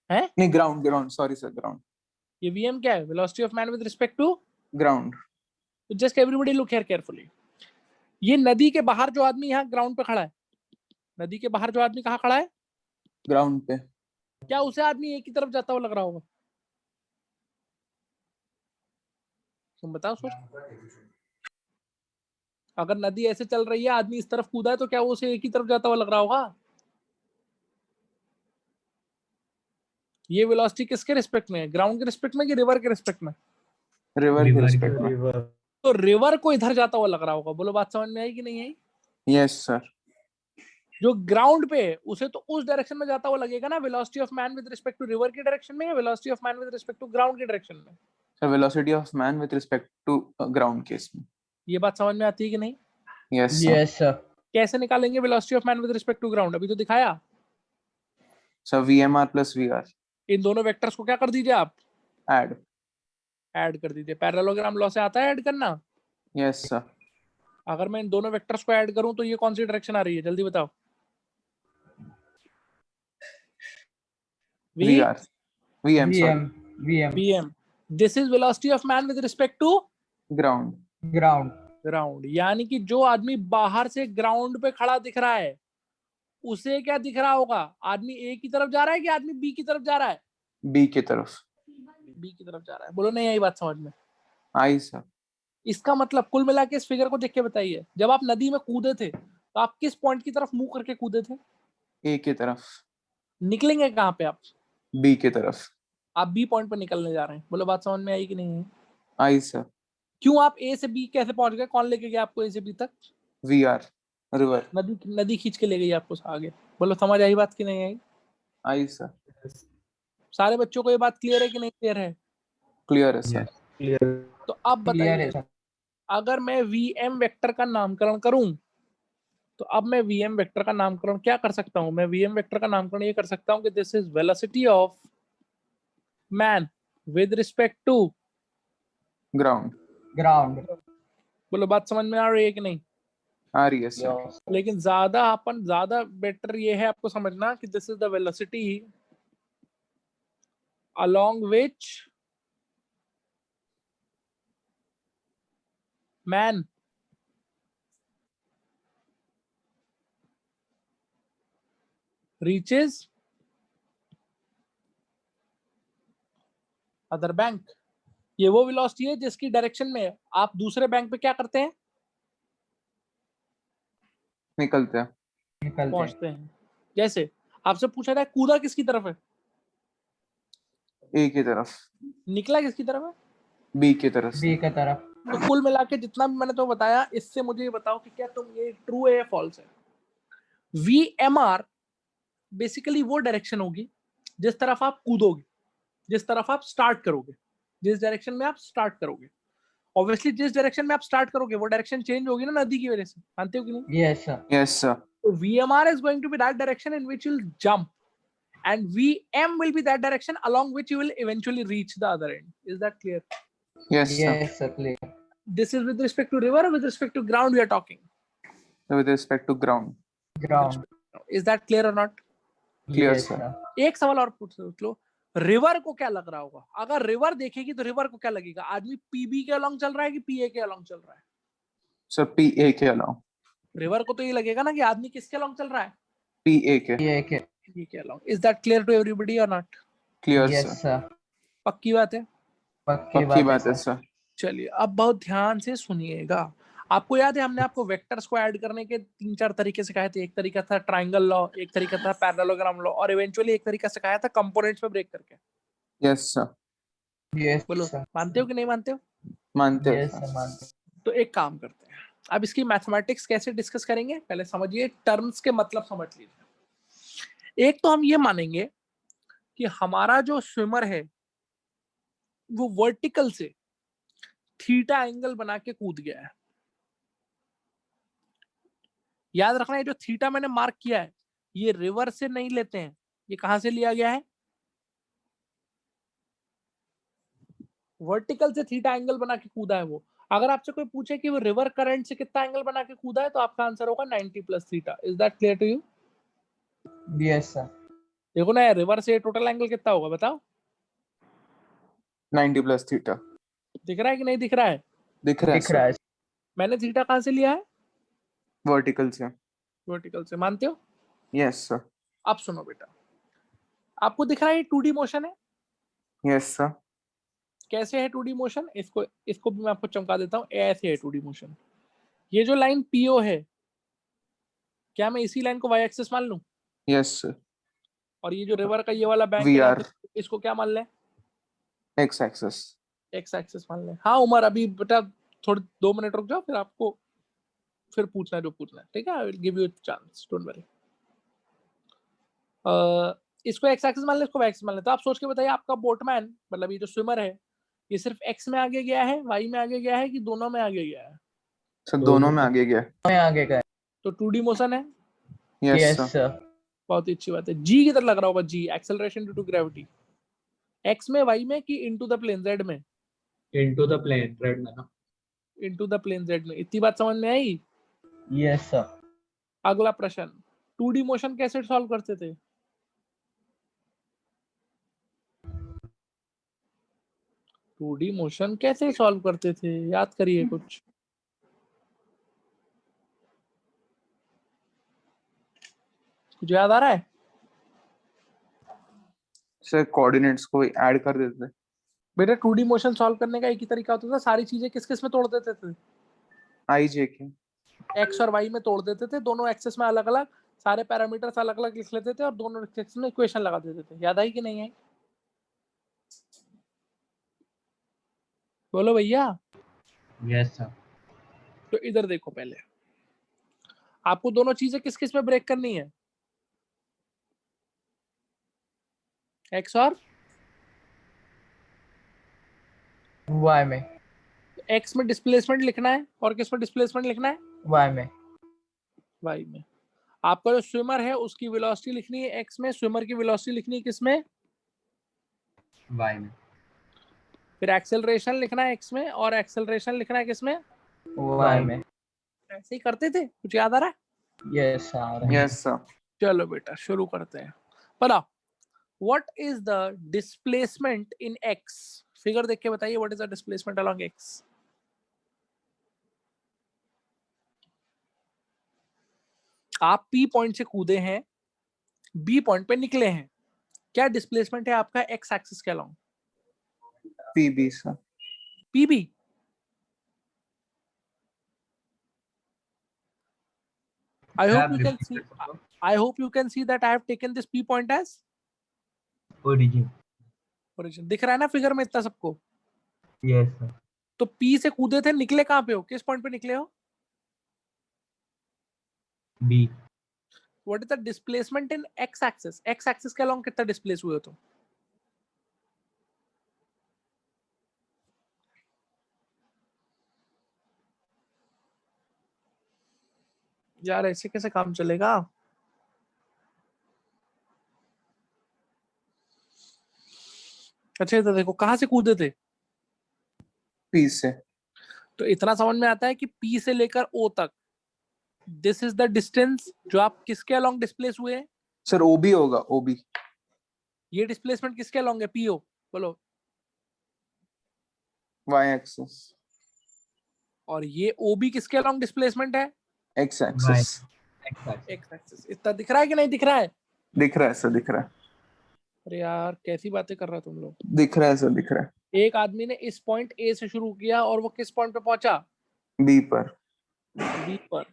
है। नहीं, ground. Ground, sorry sir, ground. ये VM क्या है? Velocity of man with respect to. Ground. Just everybody look here carefully. ये नदी के बाहर जो आदमी यहाँ ग्राउंड पे खड़ा है, नदी के बाहर जो आदमी कहाँ खड़ा है, ग्राउंड पे। क्या उसे आदमी एक ही तरफ जाता हुआ लग रहा होगा? तुम बताओ, सोच। अगर नदी ऐसे चल रही है, आदमी इस तरफ कूदा है, तो क्या वो उसे एक ही तरफ जाता हुआ लग रहा होगा? ये वेलोसिटी किसके रिस्पेक्ट में है, ग्राउंड के रिस्पेक्ट में कि रिवर के रिस्पेक्ट में? रिवर के रिवर रिस्पेक्ट में। तो रिवर को इधर जाता हुआ लग रहा होगा। बोलो बात समझ में आई कि नहीं आई? Yes sir. जो ग्राउंड पे है उसे तो उस डायरेक्शन में जाता हुआ लगेगा ना, velocity of man with respect to river की डायरेक्शन में, या velocity of man with respect to ground की डायरेक्शन में? Sir velocity of man with respect to ground case में। ये बात समझ में आती है कि नहीं? Yes sir. Yes sir. कैसे निकालेंगे velocity of man with respect to ground? अभी तो दिखाया। सर VMR प्लस VR इन दोनों वेक्टर्स को क्या कर दीजिए आप, ऐड। ऐड कर दीजिए। पैरेललोग्राम लॉ से आता है ऐड करना। Yes sir. अगर मैं इन दोनों वेक्टर्स को ऐड करूं तो ये कौन सी डायरेक्शन आ रही है, जल्दी बताओ। VR VM VM sorry VM VM। This is velocity of man with respect to ground. Ground. Ground. यानी कि जो आदमी बाहर से ग्राउंड पे खड़ा दिख रहा है, उसे क्या दिख रहा होगा? आदमी ए की तरफ जा रहा है कि आदमी बी की तरफ जा रहा है? B की तरफ। बी की तरफ जा रहा है। बोलो नहीं आई बात समझ में? आई सर। इसका मतलब कुल मिला के इस फिगर को देख के बताइए, जब आप नदी में कूदे थे तो आप किस पॉइंट की तरफ मुंह करके कूदे थे? A की तरफ। निकलेंगे कहाँ पे आप? B की तरफ। आप बी पॉइंट पे निकलने जा रहे हैं। बोलो बात समझ में आई कि नहीं? आई सर। क्यों आप ए से बी कैसे पहुंच गए? कौन लेके गया आपको ए से बी तक? VR river. नदी नदी खींच के ले गई आपको आगे। बोलो समझ आई बात कि नहीं आई? आई सर। सारे बच्चों को ये बात क्लियर है कि नहीं क्लियर है? क्लियर है सर। तो अब क्लियर है बताइए, सर। अगर मैं वीएम वेक्टर का नामकरण करूं, तो अब मैं वीएम वेक्टर का नामकरण क्या कर सकता हूं? मैं वीएम वेक्टर का नामकरण ये कर सकता हूं कि this is velocity of man with respect to ground. Ground. बोलो बात समझ में आ रही है कि नहीं? आ रही है सर। लेकिन ज्यादा बेटर ये है आपको समझना कि this is the velocity along which man reaches other bank। ये वो वेलोसिटी है जिसकी डायरेक्शन में आप दूसरे बैंक पे क्या करते हैं? निकलते हैं। निकलते पहुंचते हैं। जैसे आपसे पूछा था कूदा किसकी तरफ है, A की तरफ। निकला किसकी तरफ है? B की तरफ से। बी की तरफ। तो कुल मिला के जितना भी मैंने तो बताया, इससे मुझे ये बताओ कि क्या तुम ये ट्रू है या फॉल्स है? VMR बेसिकली वो डायरेक्शन होगी जिस तरफ आप कूदोगे, जिस तरफ आप स्टार्ट करोगे, जिस डायरेक्शन में आप स्टार्ट करोगे। ऑब्वियसली जिस डायरेक्शन में आप स्टार्ट करोगे वो डायरेक्शन चेंज होगी ना नदी की वजह से, मानते हो कि नहीं? Yes sir. Yes sir. So VMR is going to be that direction in which you'll jump, and VM will be that direction along which you will eventually reach the other end. Is that clear? Yes sir. Yes sir clear. This is with respect to river or with respect to ground we are talking? With respect to ground. Ground. Is that clear or not? Clear, yes sir. Sir. एक सवाल और पूछ लो, river को क्या लग रहा होगा? अगर रिवर देखेगी तो रिवर को क्या लगेगा? आदमी PB के अलोंग चल रहा है कि PA के अलोंग चल रहा है? सर PA के अलाउ। रिवर को तो ये लगेगा ना कि आदमी किसके अलोंग चल रहा है? PA के। ये के। PA के along. Is that clear to everybody or not? Clear yes sir. Sir. पक्की बात है? पक्की बात है सर। चलिए अब बहुत ध्यान से सुनिएगा। आपको याद है हमने आपको वेक्टर्स को ऐड करने के 3-4 तरीके सिखाए थे। एक तरीका था ट्रायंगल लॉ, एक तरीका था पैरेललोग्राम लॉ, और इवेंचुअली एक तरीका सिखाया था कंपोनेंट्स में ब्रेक करके। Yes sir. यस बोलो सर। मानते हो कि नहीं मानते हो? मानते हैं यस सर। सर मानते। तो एक काम करते हैं, अब इसकी मैथमेटिक्स कैसे डिस्कस करेंगे, पहले समझिए, टर्म्स के मतलब समझ लीजिए। एक तो हम ये मानेंगे कि हमारा जो स्विमर है वो वर्टिकल से थीटा एंगल बना के कूद गया है। याद रखना है जो थीटा मैंने मार्क किया है ये रिवर से नहीं लेते हैं, ये कहां से लिया गया है? वर्टिकल से थीटा एंगल बना के कूदा है वो। अगर आपसे कोई पूछे कि वो रिवर करंट से कितना एंगल बना के कूदा है तो आपका आंसर होगा 90 plus theta. Is that clear to you? Yes sir. देखो ना रिवर से टोटल एंगल कितना होगा बताओ? 90 प्लस थीटा। दिख रहा है कि नहीं दिख रहा है? दिख रहा है दिख रहा सर। है। मैंने थीटा कहां से लिया है? वर्टिकल से। वर्टिकल से, मानते हो? Yes sir. अब सुनो बेटा, आपको दिख रहा है 2D मोशन है? Yes sir. कैसे है 2D मोशन? इसको भी मैं आपको चमका देता हूँ, ऐसे है 2D मोशन। ये जो लाइन PO है, क्या मैं इसी लाइन को y एक्सिस मान लूं? Yes sir. और ये जो रिवर का ये वाला बैंक है VR यहाँ पे, इसको क्या मान लें? X axis. एक्स एक्सिस मान लें। हाँ उमर, अभी बेटा थोड़े 2 मिनट रुक जाओ, फिर आपको फिर पूछना है जो पूछना है, ठीक है? I will give you chance, don't worry. इसको एक्स एक्सिस मान ले, इसको वाई एक्सिस मान ले। तो आप सोच के बताइए, आपका बोटमैन मतलब ये जो स्विमर है, ये सिर्फ एक्स में आगे गया है, वाई में आगे गया है, कि दोनों में आगे गया है? सर दोनों में आगे गया। मैं आगे का। तो 2D मोशन है। Yes yes sir. सर। बहुत ही अच्छी बात है। जी किधर लग रहा होगा? G acceleration due to gravity, X में, वाई में, कि इनटू द प्लेन जेड में? इनटू द प्लेन रेड में ना। इनटू द प्लेन जेड में। इतनी बात समझ में आई? Yes sir. अगला प्रश्न, 2D मोशन कैसे सॉल्व करते थे? टू डी मोशन कैसे सॉल्व करते थे? याद करिए कुछ। कुछ याद आ रहा है? सर कोऑर्डिनेट्स को ऐड कर देते। बेटा 2D मोशन सॉल्व करने का एक ही तरीका होता था, सारी चीजें किस किस में तोड़ देते थे? आई जे के। एक्स और वाई में तोड़ देते थे, दोनों एक्सेस में अलग अलग, सारे पैरामीटर्स अलग अलग लिख लेते थे और दोनों एक्सेस में इक्वेशन लगा देते थे। याद आई कि नहीं आई? बोलो भैया। Yes sir. तो इधर देखो, पहले आपको दोनों चीजें किस किस में ब्रेक करनी है? एक्स और वाई में। एक्स में डिस्प्लेसमेंट लिखना है, और किस में डिस्प्लेसमेंट लिखना है? वाई में। वाई में। आपका जो स्विमर है उसकी वेलोसिटी लिखनी है एक्स में, स्विमर की वेलोसिटी लिखनी है किस में? वाई में। फिर एक्सेलरेशन लिखना है एक्स में, और एक्सेलरेशन लिखना है किस में? वाई में। ऐसे ही करते थे। कुछ याद आ रहा है? Yes sir. Yes sir. चलो बेटा शुरू करते हैं। बताओ, what is the displacement in x? Figure देख के बताइए, what is the displacement along x? आप पी पॉइंट से कूदे हैं, बी पॉइंट पे निकले हैं, क्या डिस्प्लेसमेंट है आपका एक्स एक्सिस के along? PB sir. PB. I sir hope आप you can रिपीट see. कर सकते हो? I hope you can see that I have taken this P point as origin. origin. दिख रहा है ना फिगर में इतना सबको? Yes sir. तो P से कूदे थे, निकले कहाँ पे हो? किस पॉइंट पे निकले हो? B. What is the displacement in x axis? X axis के along कितना डिस्प्लेस हुए हो तुम? यार ऐसे कैसे काम चलेगा? अच्छा इधर देखो, कहाँ से कूदे थे? पी से। तो इतना समझ में आता है कि P से लेकर O तक, दिस इज द डिस्टेंस जो आप किसके along डिस्प्लेस हुए हैं? सर ओबी होगा, ओबी। ये डिस्प्लेसमेंट किसके along है? PO। बोलो। Y axis. और ये OB किसके along डिस्प्लेसमेंट है? X axis. X axis. इतना दिख रहा है कि नहीं दिख रहा है? दिख रहा है सर, दिख रहा है। अरे यार कैसी बातें कर रहे हो तुम लोग। दिख रहा है सर, दिख रहा है। एक आदमी ने इस पॉइंट ए से शुरू किया और वो किस पॉइंट पे पहुंचा? बी पर। बी पर।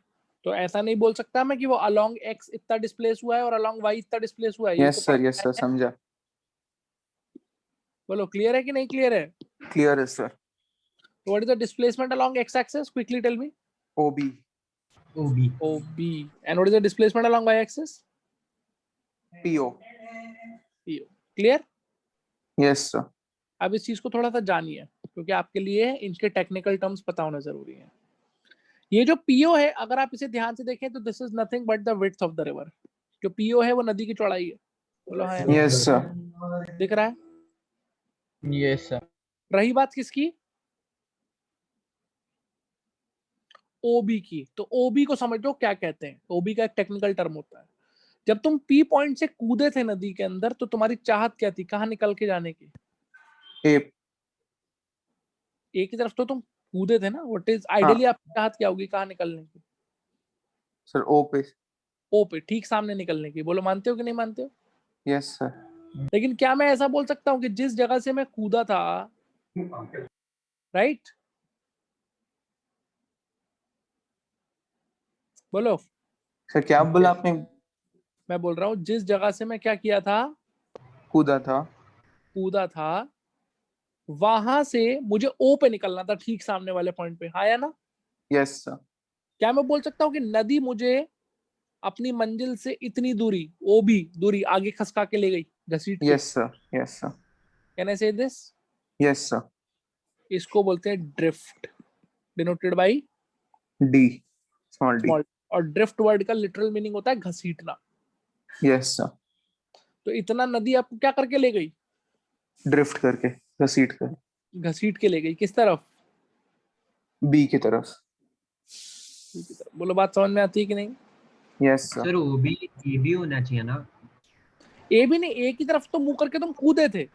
तो ऐसा नहीं बोल सकता मैं कि वो अलोंग एक्स इतना डिस्प्लेस हुआ है और अलोंग वाई इतना डिस्प्लेस हुआ है। ये यस तो सर, यस सर, समझा। बोलो क्लियर है कि नहीं क्लियर है? क्लियर है sir. What is the displacement along X axis? Quickly tell me. OB. OB. OB. And what is the displacement along Y axis? PO. PO. Clear? Yes sir. अब इस चीज को थोड़ा सा जानिए, क्योंकि आपके लिए इनके टेक्निकल टर्म्स पता होना जरूरी है। ये जो पीओ है, अगर आप इसे ध्यान से देखें तो this is nothing but the width of the river. जो पीओ है वो नदी की चौड़ाई है। बोलो हाँ या ना? Yes sir. दिख रहा है? Yes sir. रही बात किसकी? ओबी की। तो ओबी को समझो क्या कहते हैं। ओबी का एक टेक्निकल टर्म होता है। जब तुम पी पॉइंट से कूदे थे नदी के अंदर, तो तुम्हारी चाहत क्या थी? कहाँ निकल के जाने की? ए। एक ही तरफ तो तुम कूदे थे ना। व्हाट इज हाँ। आइडियली आपकी चाहत क्या होगी कहाँ निकलने की? सर ओ पे। ओ पे, ठीक सामने निकलने की। बोलो मानते हो कि नहीं मानते हो? Yes sir. लेकिन क्या मैं ऐसा बोल सकता हूँ कि जिस जगह से मैं कूदा था, राइट, बोलो। सर क्या बोला आपने? मैं बोल रहा हूँ जिस जगह से मैं क्या किया था, कूदा था। कूदा था, वहां से मुझे ओ पे निकलना था, ठीक सामने वाले पॉइंट पे। हाँ या ना? Yes sir. क्या मैं बोल सकता हूँ कि नदी मुझे अपनी मंजिल से इतनी दूरी, ओ भी दूरी आगे खसका के ले गई, घसीट के? Yes sir. Yes sir. Can I से दिस? Yes sir. इसको बोलते हैं drift, denoted by D, small D. Small. और ड्रिफ्ट वर्ड का लिटरल मीनिंग होता है घसीटना। Yes sir. तो इतना नदी आपको क्या करके ले गई? ड्रिफ्ट करके, घसीट कर। घसीट के ले गई। किस तरफ? बी की तरफ। बोलो बात समझ में आती है कि नहीं? Yes sir. सर वो भी ए भी होना चाहिए ना? ए भी नहीं, ए की तरफ तो मुंह करके तुम कूदे थे।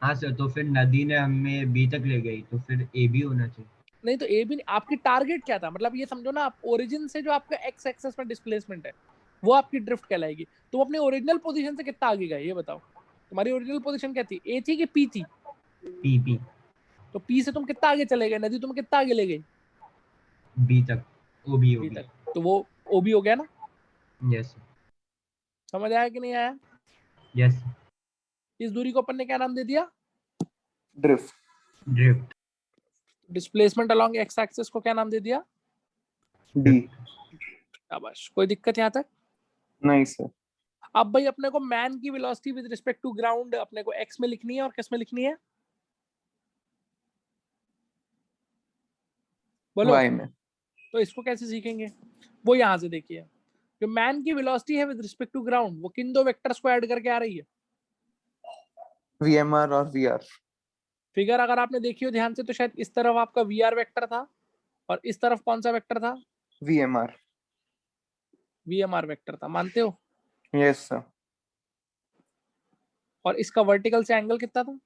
हाँ सर, तो फिर नदी ने हमें बी तक ले गई, तो फिर ए भी होना चाहिए। नहीं तो ए भी नहीं। आपकी टारगेट क्या था? मतलब ये समझो ना, आप ओरिजिन से जो आपका एक्स एक्सेस में डिस्प्लेसमेंट है, वो आपकी ड्रिफ्ट कहलाएगी। तुम अपने ओरिजिनल पोजीशन से कितना आगे गए ये बताओ। तुम्हारी ओरिजिनल पोजीशन क्या थी? ए थी कि पी थी? P P. तो पी से तुम कितना आगे चले गए? नदी तुम्हें कितना आगे ले गई? बी तक। O B O B B. तक। तो वो ओ भी हो गया ना? यस समझ आया कि नहीं आया? यस। इस दूरी को अपन ने क्या नाम दे दिया? Drift. Drift. Displacement along X axis को क्या नाम दे दिया? डी। शाबाश। कोई दिक्कत यहाँ तक? नहीं सर। अब भाई अपने को मैन की velocity with respect to ground अपने को एक्स में लिखनी है और किस में लिखनी है? बोलो। वाई में। तो इसको कैसे सीखेंगे? वो यहां से देखिए, जो मैन की वेलोसिटी है विद रिस्पेक्ट टू ग्राउंड, वो किन दो वेक्टर्स को ऐड करके आ रही है? वीएमआर और वीआर। फिगर अगर आपने देखी हो ध्यान से, तो शायद इस तरफ आपका वीआर वेक्टर था और इस तरफ कौन सा वेक्टर था? वीएमआर। वीएमआर वेक्टर था। मानते हो? Yes sir. और इसका वर्टिकल से एंगल कितना था?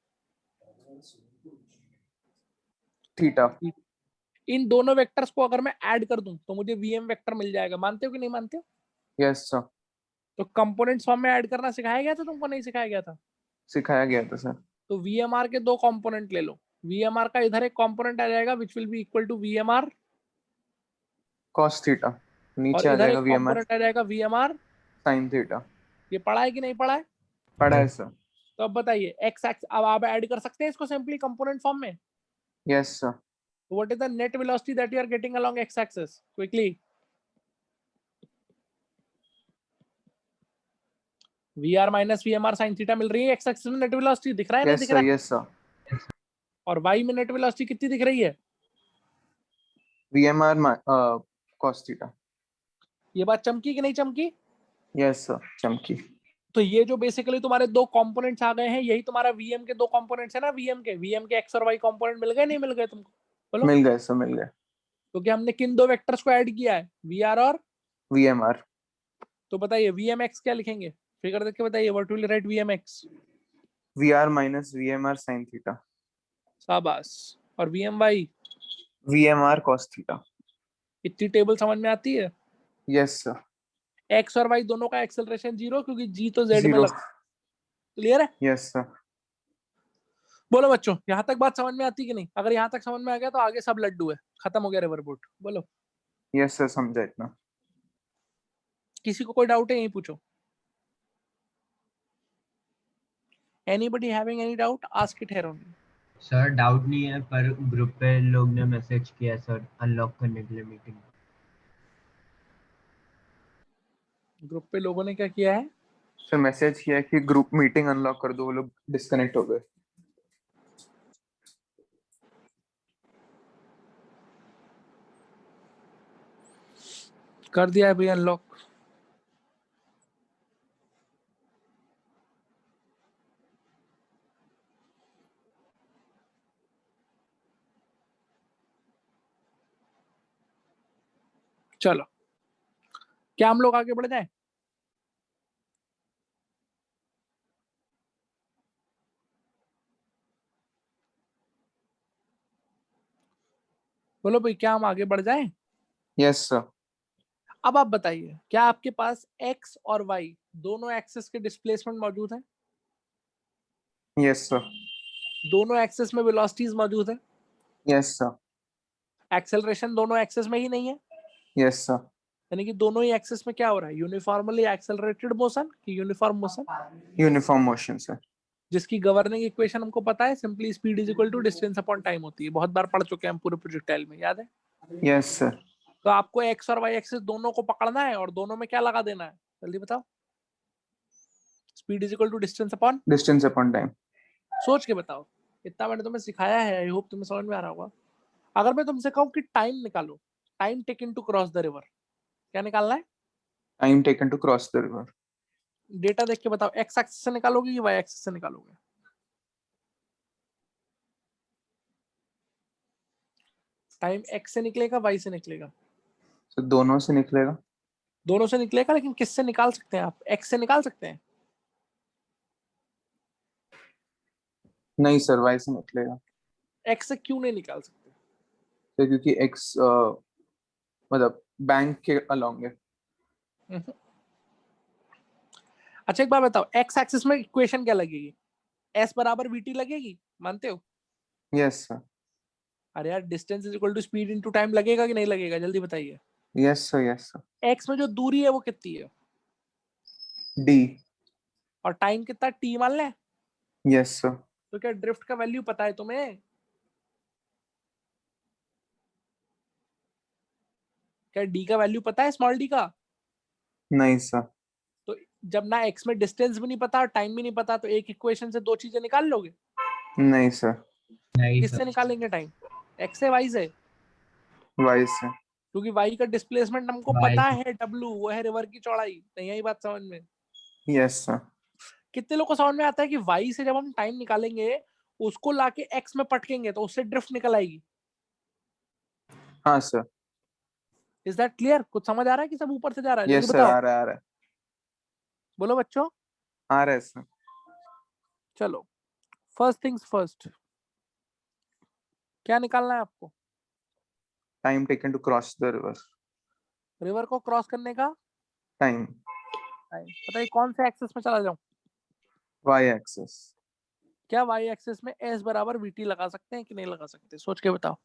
थीटा। इन दोनों वेक्टर्स को अगर मैं ऐड कर दूं तो मुझे वीएम वेक्टर मिल जाएगा। मानते हो कि नहीं मानते हो? Yes sir. तो कंपोनेंट्स फॉर्म में ऐड करना सिखाया गया था तुमको? नहीं सिखाया गया था? सिखाया गया था सर। तो वीएमआर के दो कंपोनेंट ले लो। वीएमआर का इधर एक कंपोनेंट आ जाएगा which will be equal to VMR, cos theta. और नीचे आ इधर जाएगा एक वीएमआर कंपोनेंट आ जाएगा वीएमआर। Sine theta. ये पढ़ा है कि नहीं पढ़ा है? पढ़ा है सर। तो अब बताइए, एक्स एक्स अब आप ऐड कर सकते हैं इसको सिंपली कंपोनेंट फॉर्म में। Yes sir. What is the net velocity that you are getting along X axis? Quickly. V R minus V M R sine theta मिल रही है एक्स एक्सिस में। नेट वेलोसिटी दिख रहा है नहीं यस दिख सर। रहा है? Yes sir. और वाई में नेट वेलोसिटी कितनी दिख रही है? VMR cos theta. ये बात चमकी कि नहीं चमकी? यस सर, चमकी। तो ये जो बेसिकली तुम्हारे दो कंपोनेंट्स आ गए हैं, यही तुम्हारा वीएम के दो कंपोनेंट्स है ना। वीएम के एक्स और वाई कंपोनेंट मिल गए नहीं मिल गए तुमको? बोलो। मिल गए सर, मिल गए। क्योंकि हमने किन दो वेक्टर्स को ऐड किया है? वी आर और। वीएमआर। तो बताइए वीएम एक्स क्या लिखेंगे? फिगर देख के बताइए, what will write VM X? VR minus VMR sine theta. शाबाश। और VM Y? VMR cos theta. इतनी टेबल समझ में आती है? Yes sir. एक्स और वाई दोनों का एक्सेलरेशन जीरो, क्योंकि जी तो जेड में जीरो। लग। क्लियर है? Yes sir. बोलो बच्चों, यहाँ तक बात समझ में आती कि नहीं? अगर यहाँ तक समझ में आ गया तो आगे सब लड्डू है, खत्म हो गया रिवरबोट। बोलो। यस सर, समझा इतना। किसी को कोई डाउट है? यही पूछो। Anybody having any doubt? Ask it here only. Sir doubt नहीं है, पर ग्रुप पे लोग ने मैसेज किया सर अनलॉक करने के लिए मीटिंग। ग्रुप पे लोगों ने क्या किया है? सर मैसेज किया कि ग्रुप मीटिंग अनलॉक कर दो, वो लोग डिस्कनेक्ट हो गए। कर दिया है भैया अनलॉक। चलो, क्या हम लोग आगे बढ़ जाएं? बोलो भाई, क्या हम आगे बढ़ जाएं? Yes sir. अब आप बताइए, क्या आपके पास x और y दोनों एक्सिस के डिस्प्लेसमेंट मौजूद है? Yes, sir. दोनों एक्सिस में वेलोसिटीज मौजूद है? Yes, sir. एक्सेलरेशन दोनों एक्सिस में ही नहीं है? Yes, sir. यानी कि दोनों ही एक्सिस में क्या हो रहा है, यूनिफॉर्मली एक्सेलरेटेड मोशन कि uniform motion? Uniform motion, sir. जिसकी गवर्निंग इक्वेशन हमको पता है, simply speed is equal to distance upon time होती है, बहुत बार पढ़ चुके हैं हम पूरे प्रोजेक्टाइल में, याद है? Yes, sir. तो आपको एक्स और वाई एक्सिस दोनों को पकड़ना है और दोनों में क्या लगा देना है, जल्दी बताओ। Speed is equal to distance upon, Distance upon time. सोच के बताओ। इतना मैंने तुम्हें सिखाया है, आई होप तुम्हें समझ में आ रहा होगा। अगर मैं तुमसे कहूँ कि टाइम निकालो, time taken to cross the river, क्या निकालना है? Time taken to cross the river. Data देख के बताओ, एक्स एक्सिस से निकालोगे कि वाई एक्सिस से निकालोगे? टाइम एक्स से निकलेगा, वाई से निकलेगा? So दोनों से निकलेगा. दोनों से निकलेगा, लेकिन किससे निकाल सकते हैं आप? एक्स से निकाल सकते हैं? नहीं सर, y से निकलेगा. एक्स से क्यों नहीं निकाल सकते? तो क्योंकि x मतलब बैंक के along है. अच्छा एक बार बताओ, एक्स एक्सिस में इक्वेशन क्या लगेगी? एस बराबर वीटी लगेगी, मानते हो? Yes, sir. अरे यार, distance is equal to speed into time लगेगा कि नहीं लगेगा, जल्दी बताइए। Yes, sir. Yes, sir. X में जो दूरी है वो कितनी है, D. और टाइम कितना, टी मान लें? Yes, sir. तो क्या ड्रिफ्ट का वैल्यू पता है तुम्हें? क्या डी का वैल्यू पता है, स्मॉल डी का? नहीं सर. तो जब ना एक्स में डिस्टेंस भी नहीं पता और टाइम भी नहीं पता, तो एक इक्वेशन से दो चीजें निकाल लोगे? नहीं सर. नहीं किससे सर, निकालेंगे टाइम, एक्स से वाई से? y से. क्योंकि वाई का डिस्प्लेसमेंट हमको Y पता से। है, डब्ल्यू वो है रिवर की चौड़ाई। नहीं आई बात समझ में? Yes, sir. कितने लोग को समझ में आता है कि वाई से जब हम टाइम निकालेंगे, उसको लाके एक्स में पटकेंगे तो उससे ड्रिफ्ट निकल आएगी? हाँ सर. Is that clear? कुछ समझ आ रहा है कि सब ऊपर से जा रहा है? Yes, जल्दी sir. बताओ, आ रहा है, आ रहा है. बोलो बच्चों। आ रहा है सर. चलो, फर्स्ट थिंग्स फर्स्ट, क्या निकालना है आपको? Time taken to cross the river. River को क्रॉस करने का Time. टाइम। बताइए कौन से एक्सेस में चला जाऊं? Y axis. क्या वाई एक्सेस में एस बराबर वीटी लगा सकते हैं कि नहीं लगा सकते, सोच के बताओ।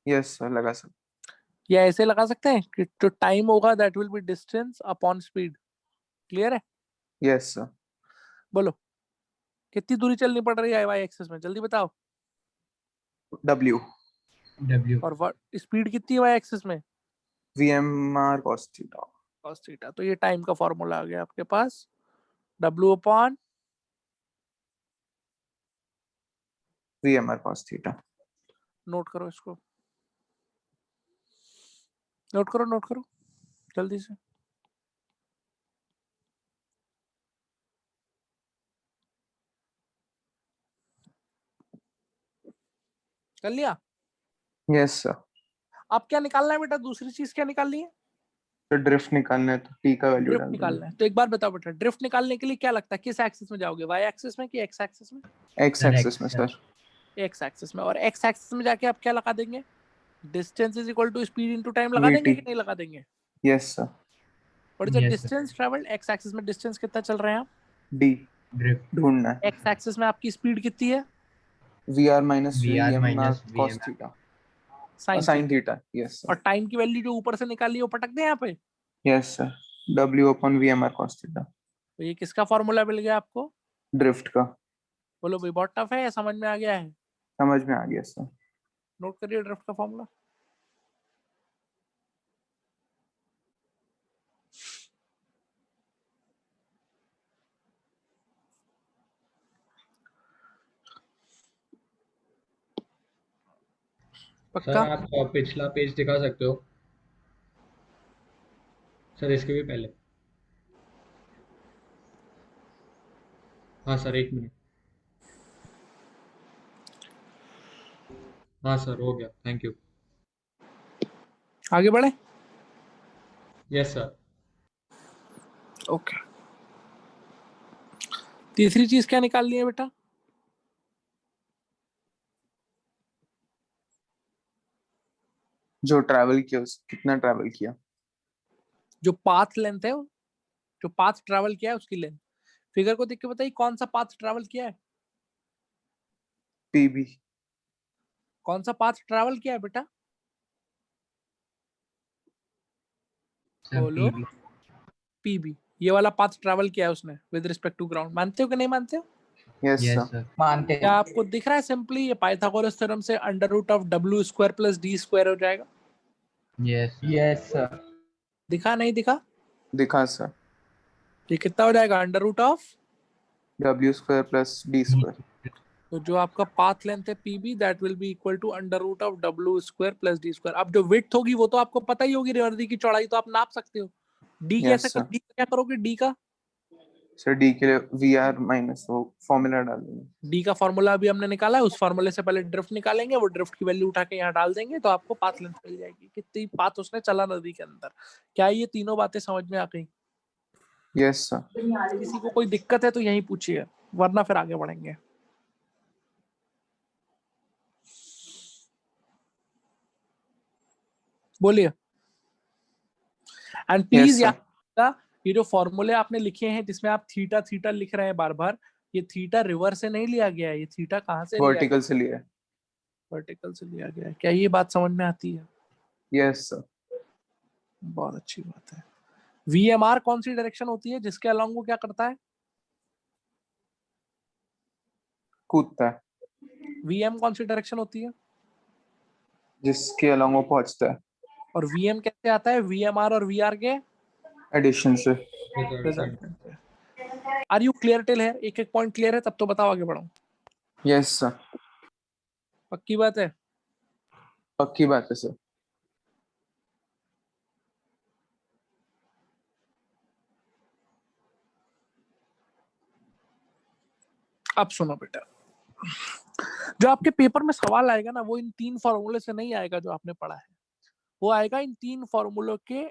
Yes, sir. लगा सर. या ऐसे लगा सकते हैं कि जो टाइम होगा that will B distance upon speed. Clear है? Yes, sir. बोलो, कितनी दूरी चलनी पड़ रही है वाई एक्सेस में, जल्दी बताओ। W. W। और स्पीड कितनी है वाई एक्सेस में? VMR cos theta. cos theta. तो ये टाइम का फॉर्मूला आ गया आपके पास, W upon, VMR cos theta. Note करो इसको, नोट करो, नोट करो जल्दी से। कर लिया? Yes, sir. अब क्या निकालना है बेटा, दूसरी चीज क्या निकालनी है? तो ड्रिफ्ट निकालना है तो t का वैल्यू ड्रिफ्ट डाल निकालना है। तो एक बार बताओ बेटा, ड्रिफ्ट निकालने के लिए क्या लगता है, किस एक्सिस में जाओगे, वाई एक्सिस में कि एक्स एक्सिस में? देंगे. X axis में सर. एक्स एक्सिस में। और एक्स एक्सिस में जाके आप क्या लगा देंगे, distance is equal to speed into time लगा देंगे कि VT. नहीं लगा देंगे? Yes, sir. और the Yes, sir. Distance travelled, x axis में डिस्टेंस कितना चल रहे हैं आप? D. ड्रिफ्ट। ढूंढना है. एक्स एक्सिस में आपकी स्पीड कितनी है? VR minus VR VMR minus cos VMR. theta. Sine Sin theta. Yes, और sir. टाइम की वैल्यू जो ऊपर से निकाली है वो पटक दें यहाँ पे। Yes, sir. W upon VMR cos theta. तो ये किसका फॉर्मूला मिल गया आपको? ड्रिफ्ट का. बोलो भाई, बहुत टफ है या समझ में आ गया है? समझ में आ गया सर. नोट करिए ड्रिफ्ट का फॉर्मूला। सर पक्का? आप पिछला पेज दिखा सकते हो सर, इसके भी पहले। हाँ सर, एक मिनट। हाँ सर, हो गया, थैंक यू। आगे बढ़े? Yes sir. ओके, तीसरी चीज क्या निकालनी है बेटा? जो ट्रैवल किया कितना ट्रैवल किया? जो पाथ लेंथ है, जो पाथ ट्रैवल किया है उसकी लेंथ। फिगर को देख के बताइए कौन सा पाथ ट्रैवल किया है, पीबी। कौन सा पाथ ट्रैवल किया है बेटा, सर बोलो। PB। पीबी, ये वाला पाथ ट्रैवल किया है उसने विद रिस्पेक्ट टू ग्राउंड। मानते हो कि नहीं मानते हो? Yes yes sir. सर। मानते क्या हैं। आपको दिख रहा है? सिंपली ये पाइथागोरस थ्योरम से under root of W square plus D square हो जाएगा। Yes sir. Yes sir. दिखा नहीं दिखा? दिखा सर। ये कितना हो जाएगा? Under root of, W square plus D square. तो जो आपका पाथ लेंथ है PB that will be equal to under root of W square plus D square. अब जो विड्थ होगी वो तो आपको पता ही होगी, रिवर्दी की चौड़ाई तो आप नाप सकते हो। डी कैसे, यस सर। डी क्या करोगे? डी का, सर D के लिए VR माइनस वो फॉर्मूला डालेंगे। डी का फॉर्मूला अभी हमने निकाला है, उस फॉर्मूले से पहले ड्रिफ्ट निकालेंगे, वो ड्रिफ्ट की वैल्यू उठा के यहाँ डाल देंगे तो आपको पाथ लेंथ मिल जाएगी, कितनी पाथ उसने चला नदी के अंदर। क्या ये तीनों बातें समझ में आ गई? Yes sir. किसी को कोई दिक्कत है तो यही पूछिए, वरना फिर आगे बढ़ेंगे। बोलिए। And please sir. याद, ये जो फॉर्मूले आपने लिखे हैं जिसमें आप थीटा थीटा लिख रहे हैं बार बार, ये थीटा रिवर से नहीं लिया गया है, ये थीटा कहाँ से लिया गया? वर्टिकल से लिया है। वर्टिकल से लिया गया है। क्या ये बात समझ में आती है? Yes sir. बहुत अच्छी बात है। VMR कौन सी डायरेक्शन होती है जिसके अलोंग वो क्या करता है? कूदता है। VM कौन सी डायरेक्शन होती है? जिसके अलॉन्ग वो पहुंचता है। और VM कैसे आता है? VMR और VR के एडिशन से। रिजल्टेंट से। आर यू क्लियर टिल है? एक एक पॉइंट क्लियर है तब तो बताओ, आगे बढ़ो। Yes sir. पक्की बात है? पक्की बात है सर। अब सुनो बेटा, जो आपके पेपर में सवाल आएगा ना वो इन तीन फॉर्मूले से नहीं आएगा जो आपने पढ़ा है, वो आएगा इन तीन फॉर्मूलों के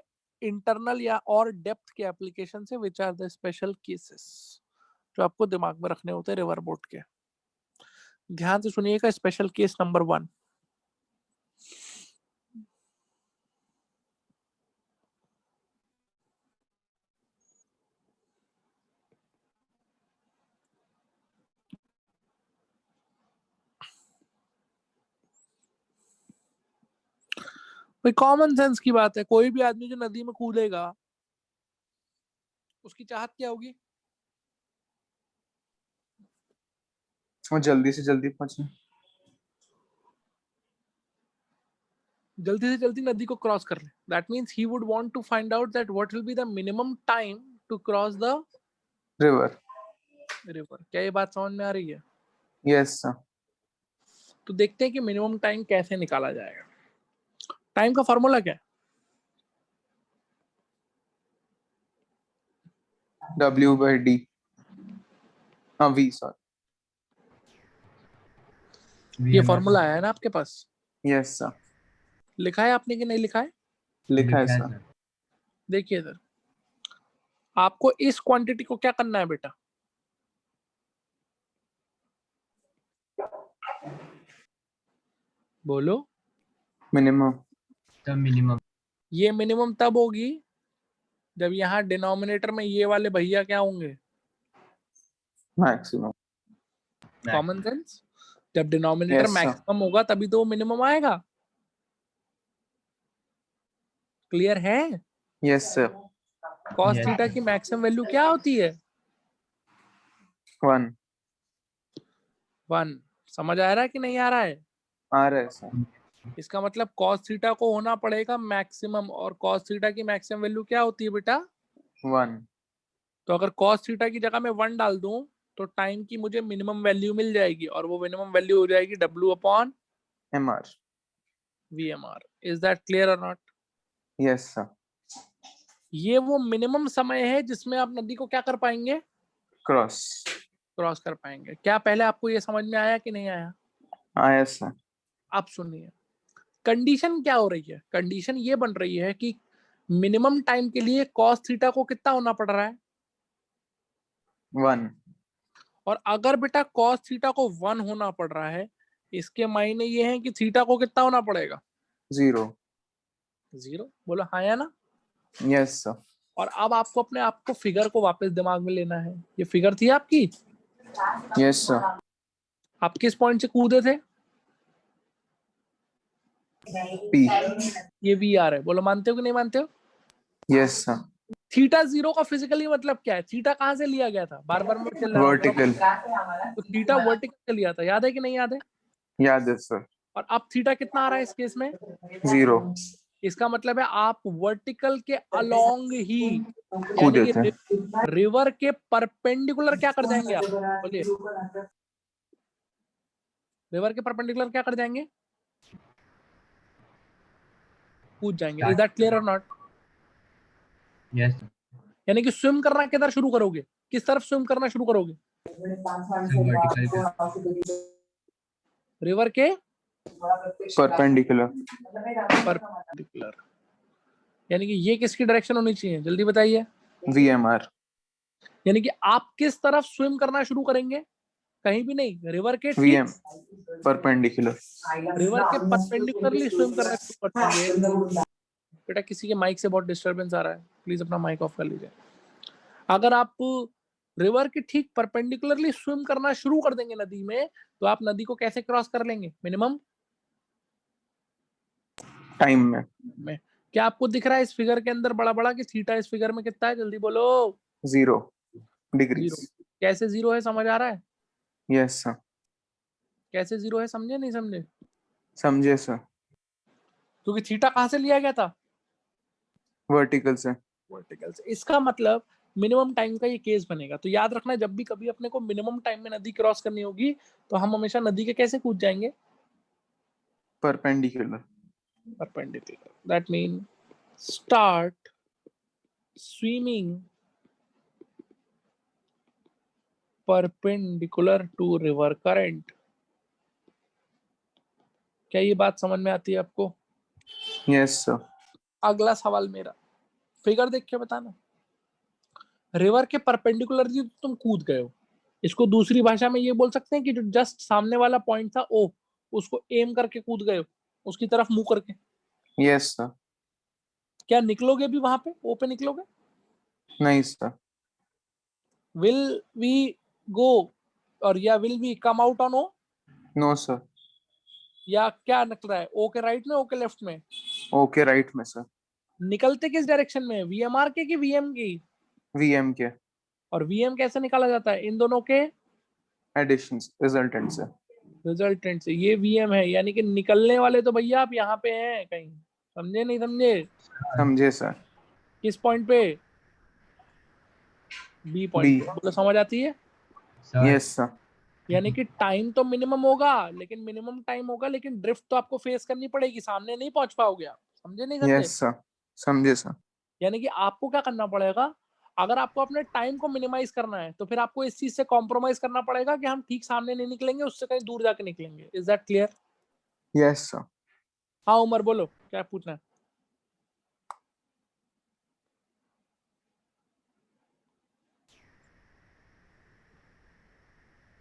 इंटरनल या और डेप्थ के एप्लीकेशन से, which are the special cases जो आपको दिमाग में रखने होते हैं रिवर बोट के। ध्यान से सुनिएगा। स्पेशल केस नंबर 1, भाई कॉमन सेंस की बात है, कोई भी आदमी जो नदी में कूदेगा उसकी चाहत क्या होगी? वो जल्दी से जल्दी पहुंचे। जल्दी से जल्दी नदी को क्रॉस कर ले। That means he would want to find out that what will be the minimum time to cross the river. River. क्या ये बात समझ में आ रही है? Yes sir. तो देखते हैं कि मिनिमम टाइम कैसे निकाला जाएगा। टाइम का फॉर्मूला क्या है? W/D। हाँ V सर। ये फॉर्मूला है ना आपके पास? Yes sir. लिखा है आपने कि नहीं लिखा है? लिखा है लिखा है सर। सर। देखिए इधर, आपको इस क्वांटिटी को क्या करना है बेटा? बोलो। मिनिमम। Sir minimum. ये मिनिमम तब होगी जब यहाँ डिनोमिनेटर में ये वाले भैया क्या होंगे? मैक्सिमम। Common sense. जब डिनोमिनेटर Yes, sir. मैक्सिमम होगा तभी तो मिनिमम आएगा। क्लियर है? Yes sir. Cos Yes, theta sir. की मैक्सिमम वैल्यू क्या होती है? 1। 1। समझ आ रहा है कि नहीं आ रहा है? आ रहा है सर। इसका मतलब cos थीटा को होना पड़ेगा मैक्सिमम, और cos थीटा की मैक्सिमम वैल्यू क्या होती है बेटा? 1। तो अगर cos थीटा की जगह मैं 1 डाल दूं तो टाइम की मुझे मिनिमम वैल्यू मिल जाएगी, और वो मिनिमम वैल्यू हो जाएगी W/VMR। MR। Is that clear और नॉट? Yes sir. ये वो मिनिमम समय है जिसमें आप नदी को क्या कर पाएंगे? क्रॉस। क्रॉस कर पाएंगे। क्या पहले आपको ये समझ में आया कि नहीं आया? आया सर। आप सुनिए, कंडीशन क्या हो रही है? कंडीशन ये बन रही है कि मिनिमम टाइम के लिए cos थीटा को कितना होना पड़ रहा है? 1। और अगर बेटा cos थीटा को 1 होना पड़ रहा है, इसके मायने ये हैं कि थीटा को कितना होना पड़ेगा? 0। 0। बोलो हाँ या ना। Yes sir. और अब आपको अपने आप को फिगर को वापस दिमाग में लेना है। ये फिगर थी आपकी, Yes sir. आप किस पॉइंट से कूदे थे? P. ये VR है। बोलो मानते हो कि नहीं मानते हो? Yes sir. थीटा 0 का फिजिकली मतलब क्या है? थीटा कहाँ से लिया गया था? बार बार मैं चल रहा हूँ। Vertical. तो थीटा वर्टिकल से लिया था, याद है कि नहीं याद है? याद है सर। और अब थीटा कितना आ रहा है इस केस में? 0 इसका मतलब है आप वर्टिकल के अलोंग ही, यानी कूदे कि थे। रिवर के परपेंडिकुलर क्या कर जाएंगे आप? बोलिए, रिवर के परपेंडिकुलर क्या कर जाएंगे? कूद जाएंगे। इज दैट क्लियर और नॉट? यस यानी कि स्विम करना किधर शुरू करोगे? किस तरफ स्विम करना शुरू करोगे? रिवर के परपेंडिकुलर। परपेंडिकुलर। यानी कि ये किसकी डायरेक्शन होनी चाहिए? जल्दी बताइए। VMR। यानी कि आप किस तरफ स्विम करना शुरू करेंगे? कहीं भी नहीं, रिवर के ठीक VM परपेंडिकुलर। रिवर के परपेंडिकुलरली स्विम करना शुरू कर देंगे। बेटा किसी के माइक से बहुत डिस्टरबेंस आ रहा है, प्लीज अपना माइक ऑफ कर लीजिए। अगर आप रिवर के ठीक परपेंडिकुलरली स्विम करना शुरू कर देंगे नदी में, तो आप नदी को कैसे क्रॉस कर लेंगे? मिनिमम टाइम में। क्या आपको दिख रहा है इस फिगर के अंदर बड़ा बड़ा कि थीटा इस फिगर में कितना है? जल्दी बोलो। 0 डिग्री। 0। कैसे 0 है, समझ आ रहा है? Yes sir. कैसे 0 है, समझे नहीं समझे? समझे सर। क्योंकि थीटा कहां से लिया गया था? वर्टिकल से। वर्टिकल से। इसका मतलब मिनिमम टाइम का ये केस बनेगा। तो याद रखना, जब भी कभी अपने को मिनिमम टाइम में नदी क्रॉस करनी होगी, तो हम हमेशा नदी के कैसे कूद जाएंगे? Perpendicular. Perpendicular. That means start swimming perpendicular to river current. क्या ये बात समझ में आती है आपको? Yes sir. अगला सवाल मेरा, फिगर देख के बताना। रिवर के परपेंडिकुलरली तुम कूद गए हो। इसको दूसरी भाषा में ये बोल सकते हैं कि जो जस्ट सामने वाला पॉइंट था ओ, उसको एम करके कूद गए हो, उसकी तरफ मुंह करके। Yes sir. क्या निकलोगे भी वहां पे? ओ पे निकलोगे? नहीं सर। विल वी गो और या will we come out on O? No sir. या क्या निकल रहा है? ओ के राइट में, ओ के लेफ्ट में? ओके राइट में सर। निकलते किस डायरेक्शन में? वीएमआर के कि वीएम की? VM के। और वीएम कैसे निकाला जाता है? इन दोनों के एडिशन रिजल्टेंट से। रिजल्टेंट से। ये वीएम है, यानी कि निकलने वाले तो भैया आप यहाँ पे हैं कहीं। समझे नहीं समझे? समझे सर। किस पॉइंट पे? बी पॉइंट पे। बोलो समझ आती है? Sir yes sir. यानी कि टाइम तो मिनिमम होगा, लेकिन मिनिमम टाइम होगा, लेकिन ड्रिफ्ट तो आपको फेस करनी पड़ेगी, सामने नहीं पहुंच पाओगे आप। समझे नहीं समझे? Yes sir. समझे सर। यानी कि आपको क्या करना पड़ेगा? अगर आपको अपने टाइम को मिनिमाइज करना है, तो फिर आपको इस चीज से कॉम्प्रोमाइज करना पड़ेगा कि हम ठीक सामने नहीं निकलेंगे, उससे कहीं दूर जाके निकलेंगे। Is that clear? Yes sir. हाँ उमर बोलो, क्या पूछना है?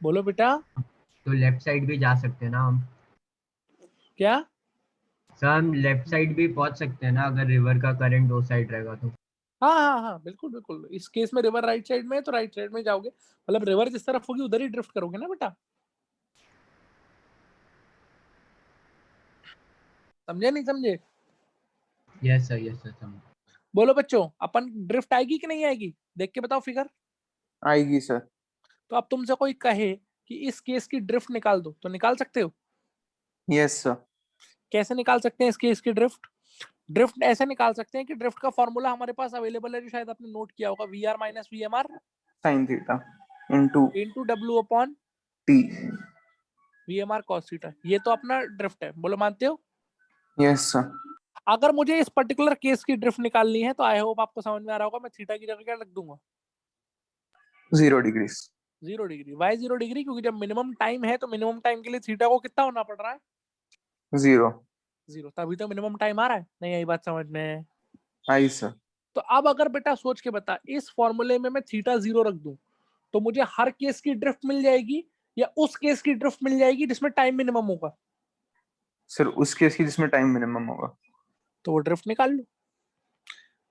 बोलो बेटा। तो लेफ्ट साइड भी जा सकते हैं ना हम? क्या? सर हम लेफ्ट साइड भी पहुंच सकते हैं ना, अगर रिवर का करंट दो साइड रहेगा तो? हाँ हाँ हाँ, बिल्कुल बिल्कुल। इस केस में रिवर राइट साइड में है, तो राइट साइड में जाओगे। मतलब रिवर जिस तरफ होगी उधर ही ड्रिफ्ट करोगे ना बेटा। समझे नहीं समझे? यस सर समझ। बोलो बच्चों, अपन ड्रिफ्ट आएगी कि नहीं आएगी? देख के बताओ फिगर। आएगी सर। तो अब तुमसे कोई कहे कि इस केस की ड्रिफ्ट निकाल दो, तो निकाल सकते हो? Yes sir. कैसे निकाल सकते हैं इस केस की ड्रिफ्ट? ड्रिफ्ट ऐसे निकाल सकते हैं कि ड्रिफ्ट का फॉर्मूला हमारे पास अवेलेबल है, जो शायद आपने नोट किया होगा, V R minus V M R sine theta into W upon T. V M R cos theta. ये तो अपना ड्रिफ्ट है। बोलो मानते हो? Yes sir. अगर मुझे इस पर्टिकुलर केस की ड्रिफ्ट निकालनी है, तो आई होप आपको समझ में आ रहा होगा, मैं थीटा की जगह क्या रख दूंगा? 0 डिग्री। 0 डिग्री। Y 0 degree? क्योंकि जब मिनिमम टाइम है, तो मिनिमम टाइम के लिए थीटा को कितना होना पड़ रहा है? 0। 0। तभी तो मिनिमम टाइम आ रहा है। नहीं आई बात समझ में? आई सर। तो अब अगर बेटा सोच के बता, इस फॉर्मूले में मैं थीटा 0 रख दूं, तो मुझे हर केस की ड्रिफ्ट मिल जाएगी, या उस केस की ड्रिफ्ट मिल जाएगी जिसमें टाइम मिनिमम होगा? सर उस केस की जिसमें टाइम मिनिमम होगा। तो वो ड्रिफ्ट निकाल लो,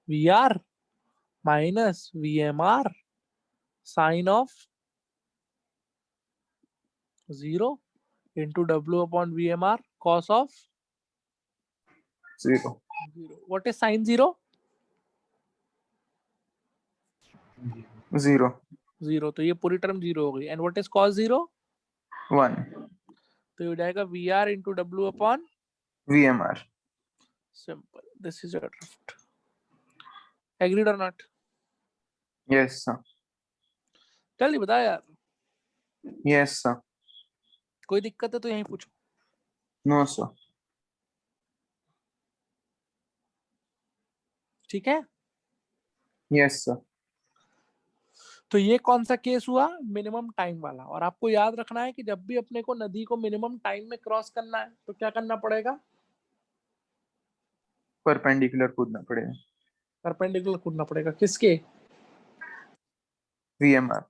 V R minus V M R sine of 0 into W upon VMR cos of 0. 0. What is sin 0? 0. 0. तो ये पूरी टर्म 0 हो गई. And what is cos 0? 1. तो ये हो जाएगा VR into W upon VMR. simple. This is your drift. Agreed or not? Yes, sir. जल्दी बता यार. Yes, sir. कोई दिक्कत है तो यहीं पूछो. No, sir. ठीक है. Yes, sir. तो ये कौन सा केस हुआ? मिनिमम टाइम वाला. और आपको याद रखना है कि जब भी अपने को नदी को मिनिमम टाइम में क्रॉस करना है तो क्या करना पड़ेगा? परपेंडिकुलर कूदना पड़ेगा. परपेंडिकुलर कूदना पड़ेगा. किसके? VMR.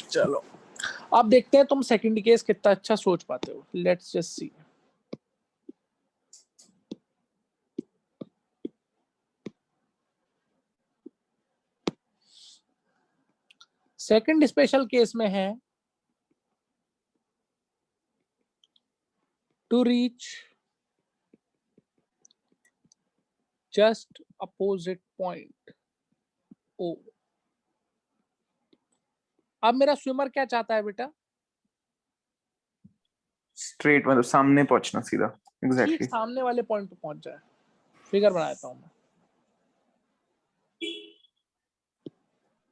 चलो अब देखते हैं तुम सेकंड केस कितना अच्छा सोच पाते हो. Let's just see. Second special case में है to reach just opposite point O. अब मेरा स्विमर क्या चाहता है बेटा? स्ट्रेट मतलब सामने पहुंचना सीधा. ठीक एग्जैक्टली. सामने वाले पॉइंट पे पहुंच जाए. फिगर बना देता हूं मैं.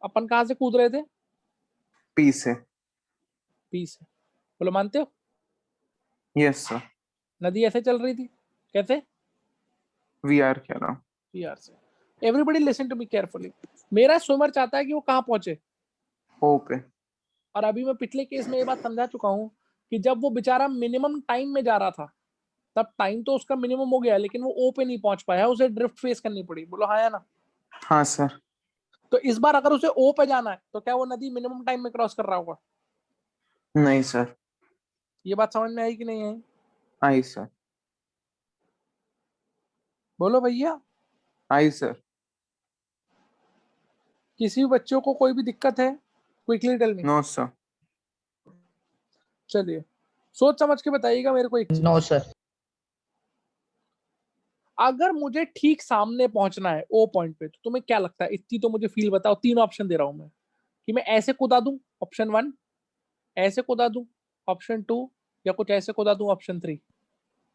अपन कहां से कूद रहे थे? पी से. पी से. बोलो मानते हो? Yes sir. नदी ऐसे चल रही थी. कैसे? VR क्या रहा. पीआर से. Everybody listen to me carefully. मेरा स्विमर चाहता है कि वो कहां पहुंचे? ओ पे. और अभी मैं पिछले केस में ये बात समझा चुका हूं कि जब वो बेचारा मिनिमम टाइम में जा रहा था तब टाइम तो उसका मिनिमम हो गया लेकिन वो ओ पे नहीं पहुंच पाया. उसे ड्रिफ्ट फेस करनी पड़ी. बोलो हाँ या ना? हाँ सर. तो इस बार अगर उसे ओ पे जाना है तो क्या वो नदी मिनिमम टाइम में क्रॉस कर रहा होगा? नहीं सर. ये बात समझ में आई कि नहीं आई? आई सर. बोलो भैया. आई सर. किसी भी बच्चों को कोई भी दिक्कत है? Quickly tell me. No sir. चलिए सोच समझ के बताइएगा मेरे को एक चीज. No sir. अगर मुझे ठीक सामने पहुंचना है ओ पॉइंट पे तो तुम्हें क्या लगता है? इतनी तो मुझे फील बताओ. 3 ऑप्शन दे रहा हूं मैं कि मैं ऐसे कूदा दूं ऑप्शन 1, ऐसे कूदा दूं ऑप्शन 2 या कुछ ऐसे कूदा दूं ऑप्शन 3.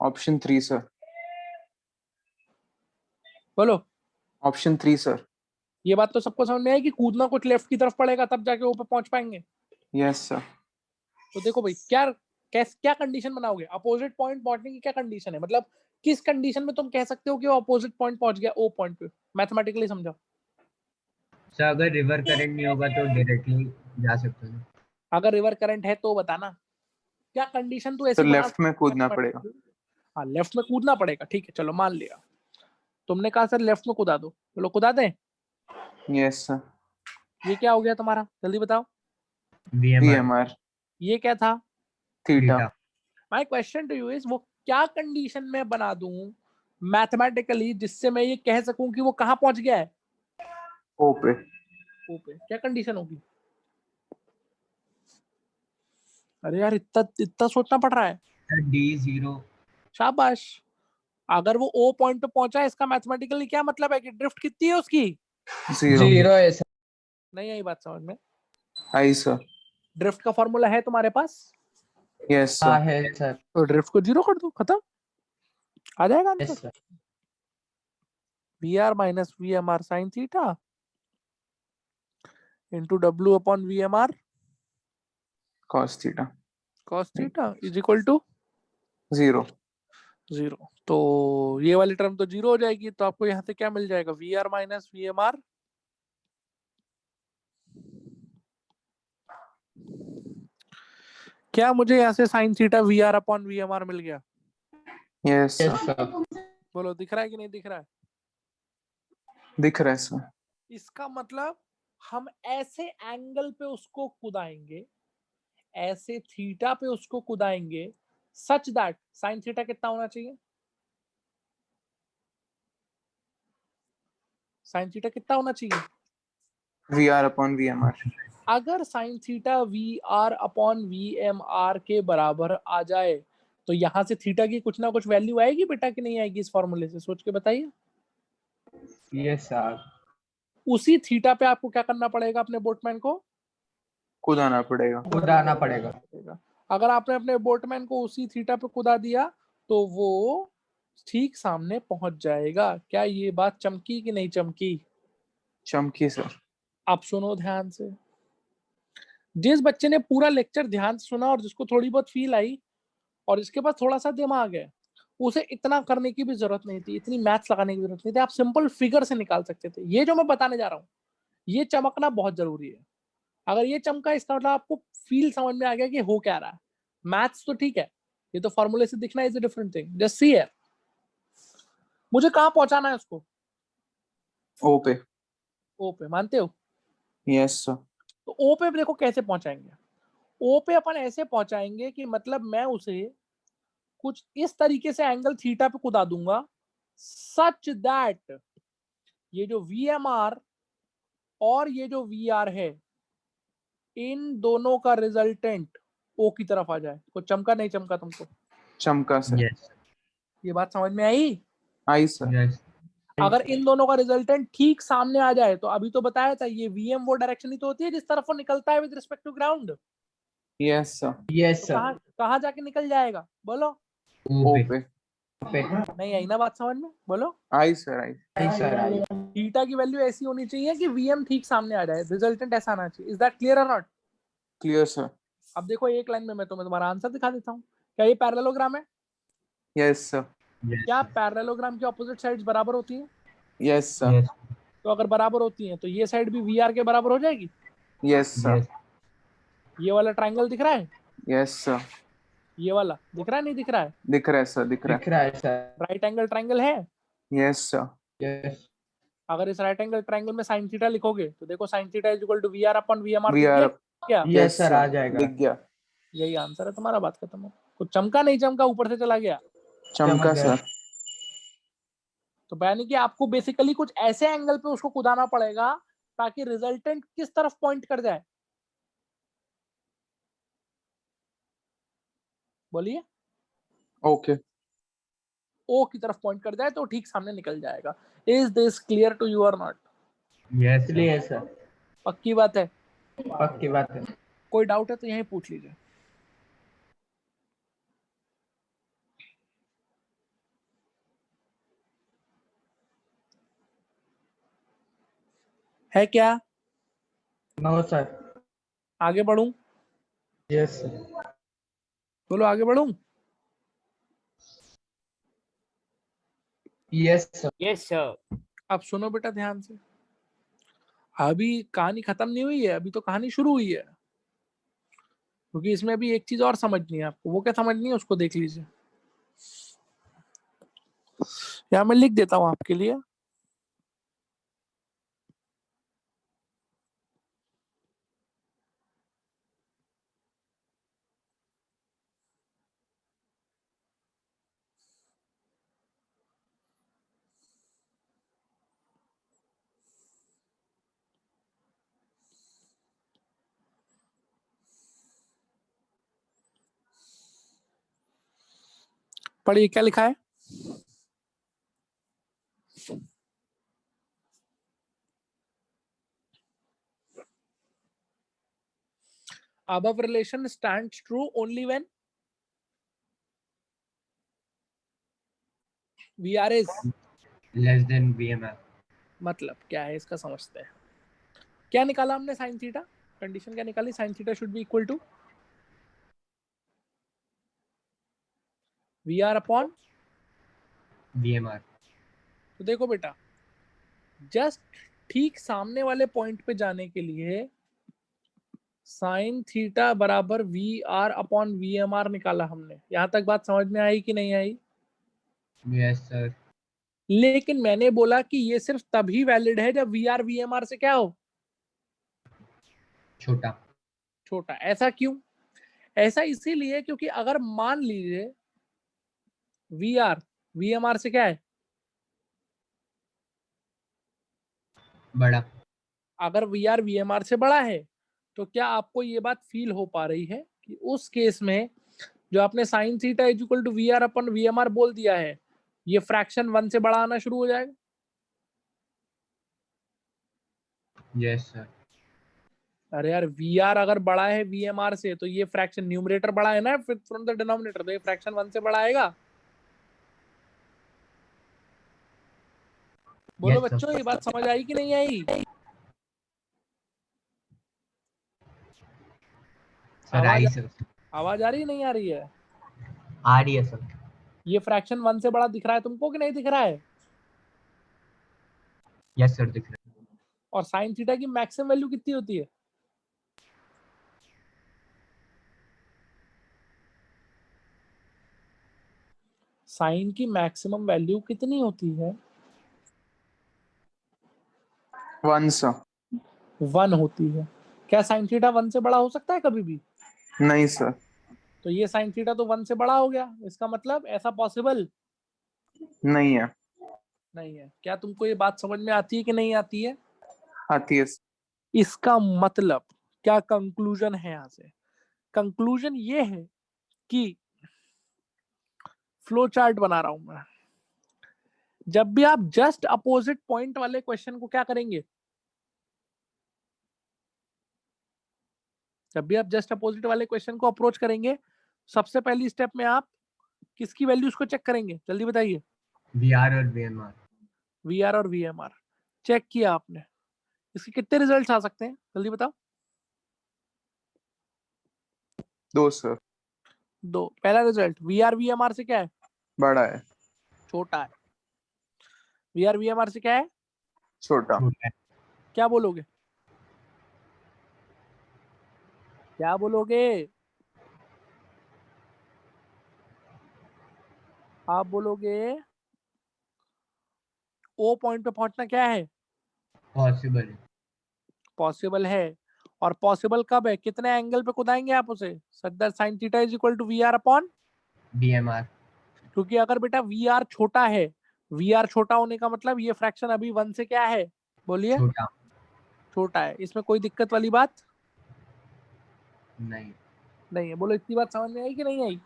Option 3 sir. बोलो. Option 3 sir. ये बात तो सबको समझ में आई कि कूदना कुछ लेफ्ट की तरफ पड़ेगा तब जाके ऊपर पहुंच पाएंगे. Yes sir. तो देखो भाई क्या कंडीशन बनाओगे? अपोजिट पॉइंट पहुंचने की क्या कंडीशन है? मतलब किस कंडीशन में तुम कह सकते हो कि वो अपोजिट पॉइंट पहुंच गया ओ पॉइंट पे? मैथमेटिकली समझाओ. सर अगर रिवर करंट नहीं होगा तो डायरेक्टली जा सकते हैं. अगर रिवर करंट है तो बताना क्या कंडीशन तू तो ऐसी बना लेफ्ट में कूदना पड़ेगा. हाँ लेफ्ट में कूदना पड़ेगा. ठीक है चलो मान लिया. तुमने कहा सर लेफ्ट में कूदा दो. चलो कूदा दें. Yes sir. ये क्या हो गया तुम्हारा? जल्दी बताओ. VMR. VMR. ये क्या था? Theta. My question to you is वो क्या कंडीशन में बना दूं मैथमेटिकली जिससे मैं ये कह सकूं कि वो कहां पहुंच गया है? ओ पे. ओ पे. क्या कंडीशन होगी? अरे यार इतना इतना सोचना पड़ रहा है. Sir D0. शाबाश. अगर वो ओ पॉइंट पे पहुंचा है इसका मैथमेटिकली क्या मतलब है कि ड्रिफ्ट कितनी है उसकी? 0. 0 है सर. नहीं आई बात समझ में? आई सर. ड्रिफ्ट का फॉर्मूला है तुम्हारे पास? यस हाँ सर. है सर. तो ड्रिफ्ट को 0 कर दो. खत्म. आ जाएगा yes answer. Sir. VR minus VMR sin theta into W upon VMR cos theta. cos theta is equal to 0. 0. तो ये वाली टर्म तो 0 हो जाएगी. तो आपको यहाँ से क्या मिल जाएगा? VR minus VMR क्या मुझे यहाँ से sin theta VR upon VMR मिल गया? Yes yes sir. सर. बोलो दिख रहा है कि नहीं दिख रहा है? दिख रहा है सर. इसका मतलब हम ऐसे एंगल पे उसको कुदाएंगे, ऐसे थीटा पे उसको कुदाएंगे सच दैट साइन थीटा कितना होना चाहिए? साइन थीटा कितना होना चाहिए? VR upon VMR. अगर sine theta VR upon VMR के बराबर आ जाए तो यहां से थीटा की कुछ ना कुछ वैल्यू आएगी बेटा कि नहीं आएगी? इस फॉर्मूले से सोच के बताइए। Yes sir. उसी थीटा पे आपको क्या करना पड़ेगा? अपने बोटमैन को कुदाना पड़ेगा। कुदाना पड़ेगा। अगर आपने अपने बोटमैन को उसी थीटा पे कुदा दिया तो वो ठीक सामने पहुंच जाएगा। क्या ये बात चमकी कि नहीं चमकी? चमकी सर। आप सुनो ध्यान से। जिस बच्चे ने पूरा लेक्चर ध्यान से सुना और जिसको थोड़ी बहुत फील आई और जिसके पास थोड़ा सा दिमाग है, उसे इतना करने की भी जरूरत नहीं थी, इतनी मैथ्स लगाने की जरूरत नहीं थी। आप सिंपल फिगर से निकाल सकते थे। ये जो मैं बताने जा रहा हूँ, ये चमकना बहुत जरूरी है। अगर ये चमका, इसका मतलब आपको फील समझ में आ गया कि हो क्या रहा है। मैथ्स तो ठीक है, ये तो फॉर्मूले से दिखना is a different thing. Just see है, मुझे कहाँ पहुंचाना है उसको? ओ पे। ओ पे, मानते हो? Yes sir. तो ओ पे देखो कैसे पहुंचाएंगे। ओ पे अपन ऐसे पहुंचाएंगे कि मतलब मैं उसे कुछ इस तरीके से एंगल थीटा पे कुदा दूंगा सच दैट ये जो VMR और ये जो VR है, इन दोनों का रिजल्टेंट O की तरफ आ जाए। को चमका नहीं चमका तुमको? चमका सर। यस ये बात समझ में आई? आई सर। यस अगर इन दोनों का रिजल्टेंट ठीक सामने आ जाए तो अभी तो बताया था ये VM वो डायरेक्शन ही तो होती है जिस तरफ वो निकलता है with respect to ground. Yes sir. Yes तो सर। कहाँ जाके निकल जाएगा? बोलो। ओ ओ पे। पे। नहीं आई ना बात समझ में? बोलो। आई सर। आई। नहीं सर आई। थीटा की वैल्यू ऐसी होनी चाहिए कि VM ठीक सामने आ जाए, रिजल्टेंट ऐसा आना चाहिए। इज दैट क्लियर और नॉट? Clear sir. अब देखो एक लाइन में मैं तुम्हें तुम्हारा आंसर दिखा देता हूँ। क्या ये पैरेललोग्राम है? Yes sir. क्या पैरेललोग्राम की ऑपोजिट साइड्स बराबर होती हैं? Yes sir. यस तो अगर बराबर होती हैं तो ये साइड भी VR के बराबर हो जाएगी। Yes sir. यस ये वाला ट्रायंगल दिख रहा है? Yes sir. ये वाला दिख रहा है नहीं दिख रहा है? दिख रहा है सर। दिख रहा दिख रहा है सर। राइट एंगल ट्रायंगल है। है। Yes sir. यस। अगर इस राइट एंगल ट्रायंगल में साइन थीटा लिखोगे तो देखो sine theta is equal to VR upon VMR। V दिख आर। गया क्या? यस सर आ जाएगा। दिख गया। यही आंसर है तुम्हारा, बात खत्म है। कुछ चमका नहीं चमका, ऊपर से चला गया। चमका चमक गया। सर। तो यानी कि आपको बेसिकली कुछ ऐसे एंगल पे उसको कुदाना पड़ेगा ताकि रिजल्टेंट किस तरफ पॉइंट कर जाए? बोलिए। ओके। ओ की तरफ पॉइंट कर जाए तो ठीक सामने निकल जाएगा। Is this clear to you और नॉट? यस इसलिए सर पक्की बात है? पक्की बात है। कोई डाउट है तो यहीं पूछ लीजिए। है क्या? No sir. आगे बढ़ूं? Yes sir. बोलो आगे बढ़ूं? Yes sir. Yes sir. अब सुनो बेटा ध्यान से। अभी कहानी खत्म नहीं हुई है, अभी तो कहानी शुरू हुई है। क्योंकि इसमें अभी एक चीज और समझनी है आपको। वो क्या समझनी है उसको देख लीजिए। यहाँ मैं लिख देता हूं आपके लिए। पढ़िए क्या लिखा है। Above relation stands true only when VR is। Less than VMR मतलब क्या है इसका समझते हैं। क्या निकाला हमने साइन थीटा? कंडीशन क्या निकाली? Sine theta should be equal to VR upon. VMR तो देखो बेटा, जस्ट ठीक सामने वाले पॉइंट पे जाने के लिए साइन थीटा बराबर VR अपॉन VMR निकाला हमने। यहां तक बात समझ में आई कि नहीं आई? यस सर लेकिन मैंने बोला कि ये सिर्फ तभी वैलिड है जब VR VMR से क्या हो? छोटा छोटा। ऐसा क्यों? ऐसा इसीलिए क्योंकि अगर मान लीजिए VR VMR से क्या है? बड़ा। अगर वीआर वीएमआर से बड़ा है तो क्या आपको ये बात फील हो पा रही है कि उस केस में जो आपने sine theta is equal to VR upon VMR बोल दिया है, ये फ्रैक्शन 1 से बड़ा आना शुरू हो जाएगा? Yes sir. अरे यार, वीआर अगर बड़ा है वीएमआर से तो ये फ्रैक्शन न्यूमरेटर बड़ा है ना फ्रॉम द डिनोमिनेटर, तो ये फ्रैक्शन 1 से बड़ा आएगा। बोलो Yes, sir. बच्चों, ये बात समझ आई कि नहीं आई? सर आई सर। आवाज आ रही है नहीं आ रही है? आ रही है सर। ये फ्रैक्शन 1 से बड़ा दिख रहा है तुमको कि नहीं दिख रहा है? यस सर, दिख रहा है। और साइन थीटा की मैक्सिमम वैल्यू कितनी होती है? साइन की मैक्सिमम वैल्यू कितनी होती है? 1 सर। 1 होती है। क्या साइन थीटा 1 से बड़ा हो सकता है कभी भी? नहीं सर। तो ये साइन थीटा तो 1 से बड़ा हो गया, इसका मतलब ऐसा पॉसिबल नहीं है। नहीं है। क्या तुमको ये बात समझ में आती है कि नहीं आती है? आती है। इसका मतलब क्या कंक्लूजन है यहाँ से? कंक्लूजन ये है कि फ्लो चार्ट बना रहा हूं मैं, जब भी आप जस्ट अपोजिट पॉइंट वाले क्वेश्चन को क्या करेंगे, जब भी आप जस्ट अपोजिट वाले क्वेश्चन को अप्रोच करेंगे, सबसे पहली स्टेप में आप किसकी वैल्यूज को चेक करेंगे? जल्दी बताइए। वीआर और वीएमआर। वीआर और वीएमआर चेक किया आपने, इसके कितने रिजल्ट्स आ सकते हैं जल्दी बताओ? 2 सर। 2। पहला रिजल्ट, वीआर वीएमआर से क्या है? बड़ा है। छोटा है। वीआर वीएमआर से क्या है? छोटा। क्या बोलोगे? क्या बोलोगे? आप बोलोगे ओ पॉइंट पे पहुंचना क्या है? पॉसिबल है। पॉसिबल है। और पॉसिबल कब है? कितने एंगल पे कुदाएंगे आप उसे? Sir sine theta is equal to VR upon VMR. क्योंकि अगर बेटा वीआर छोटा है, वीआर छोटा होने का मतलब ये फ्रैक्शन अभी 1 से क्या है? बोलिए। छोटा। छोटा है। इसमें कोई दिक्कत वाली बात नहीं। नहीं है। बोलो, इतनी बात समझ में आई कि नहीं आई?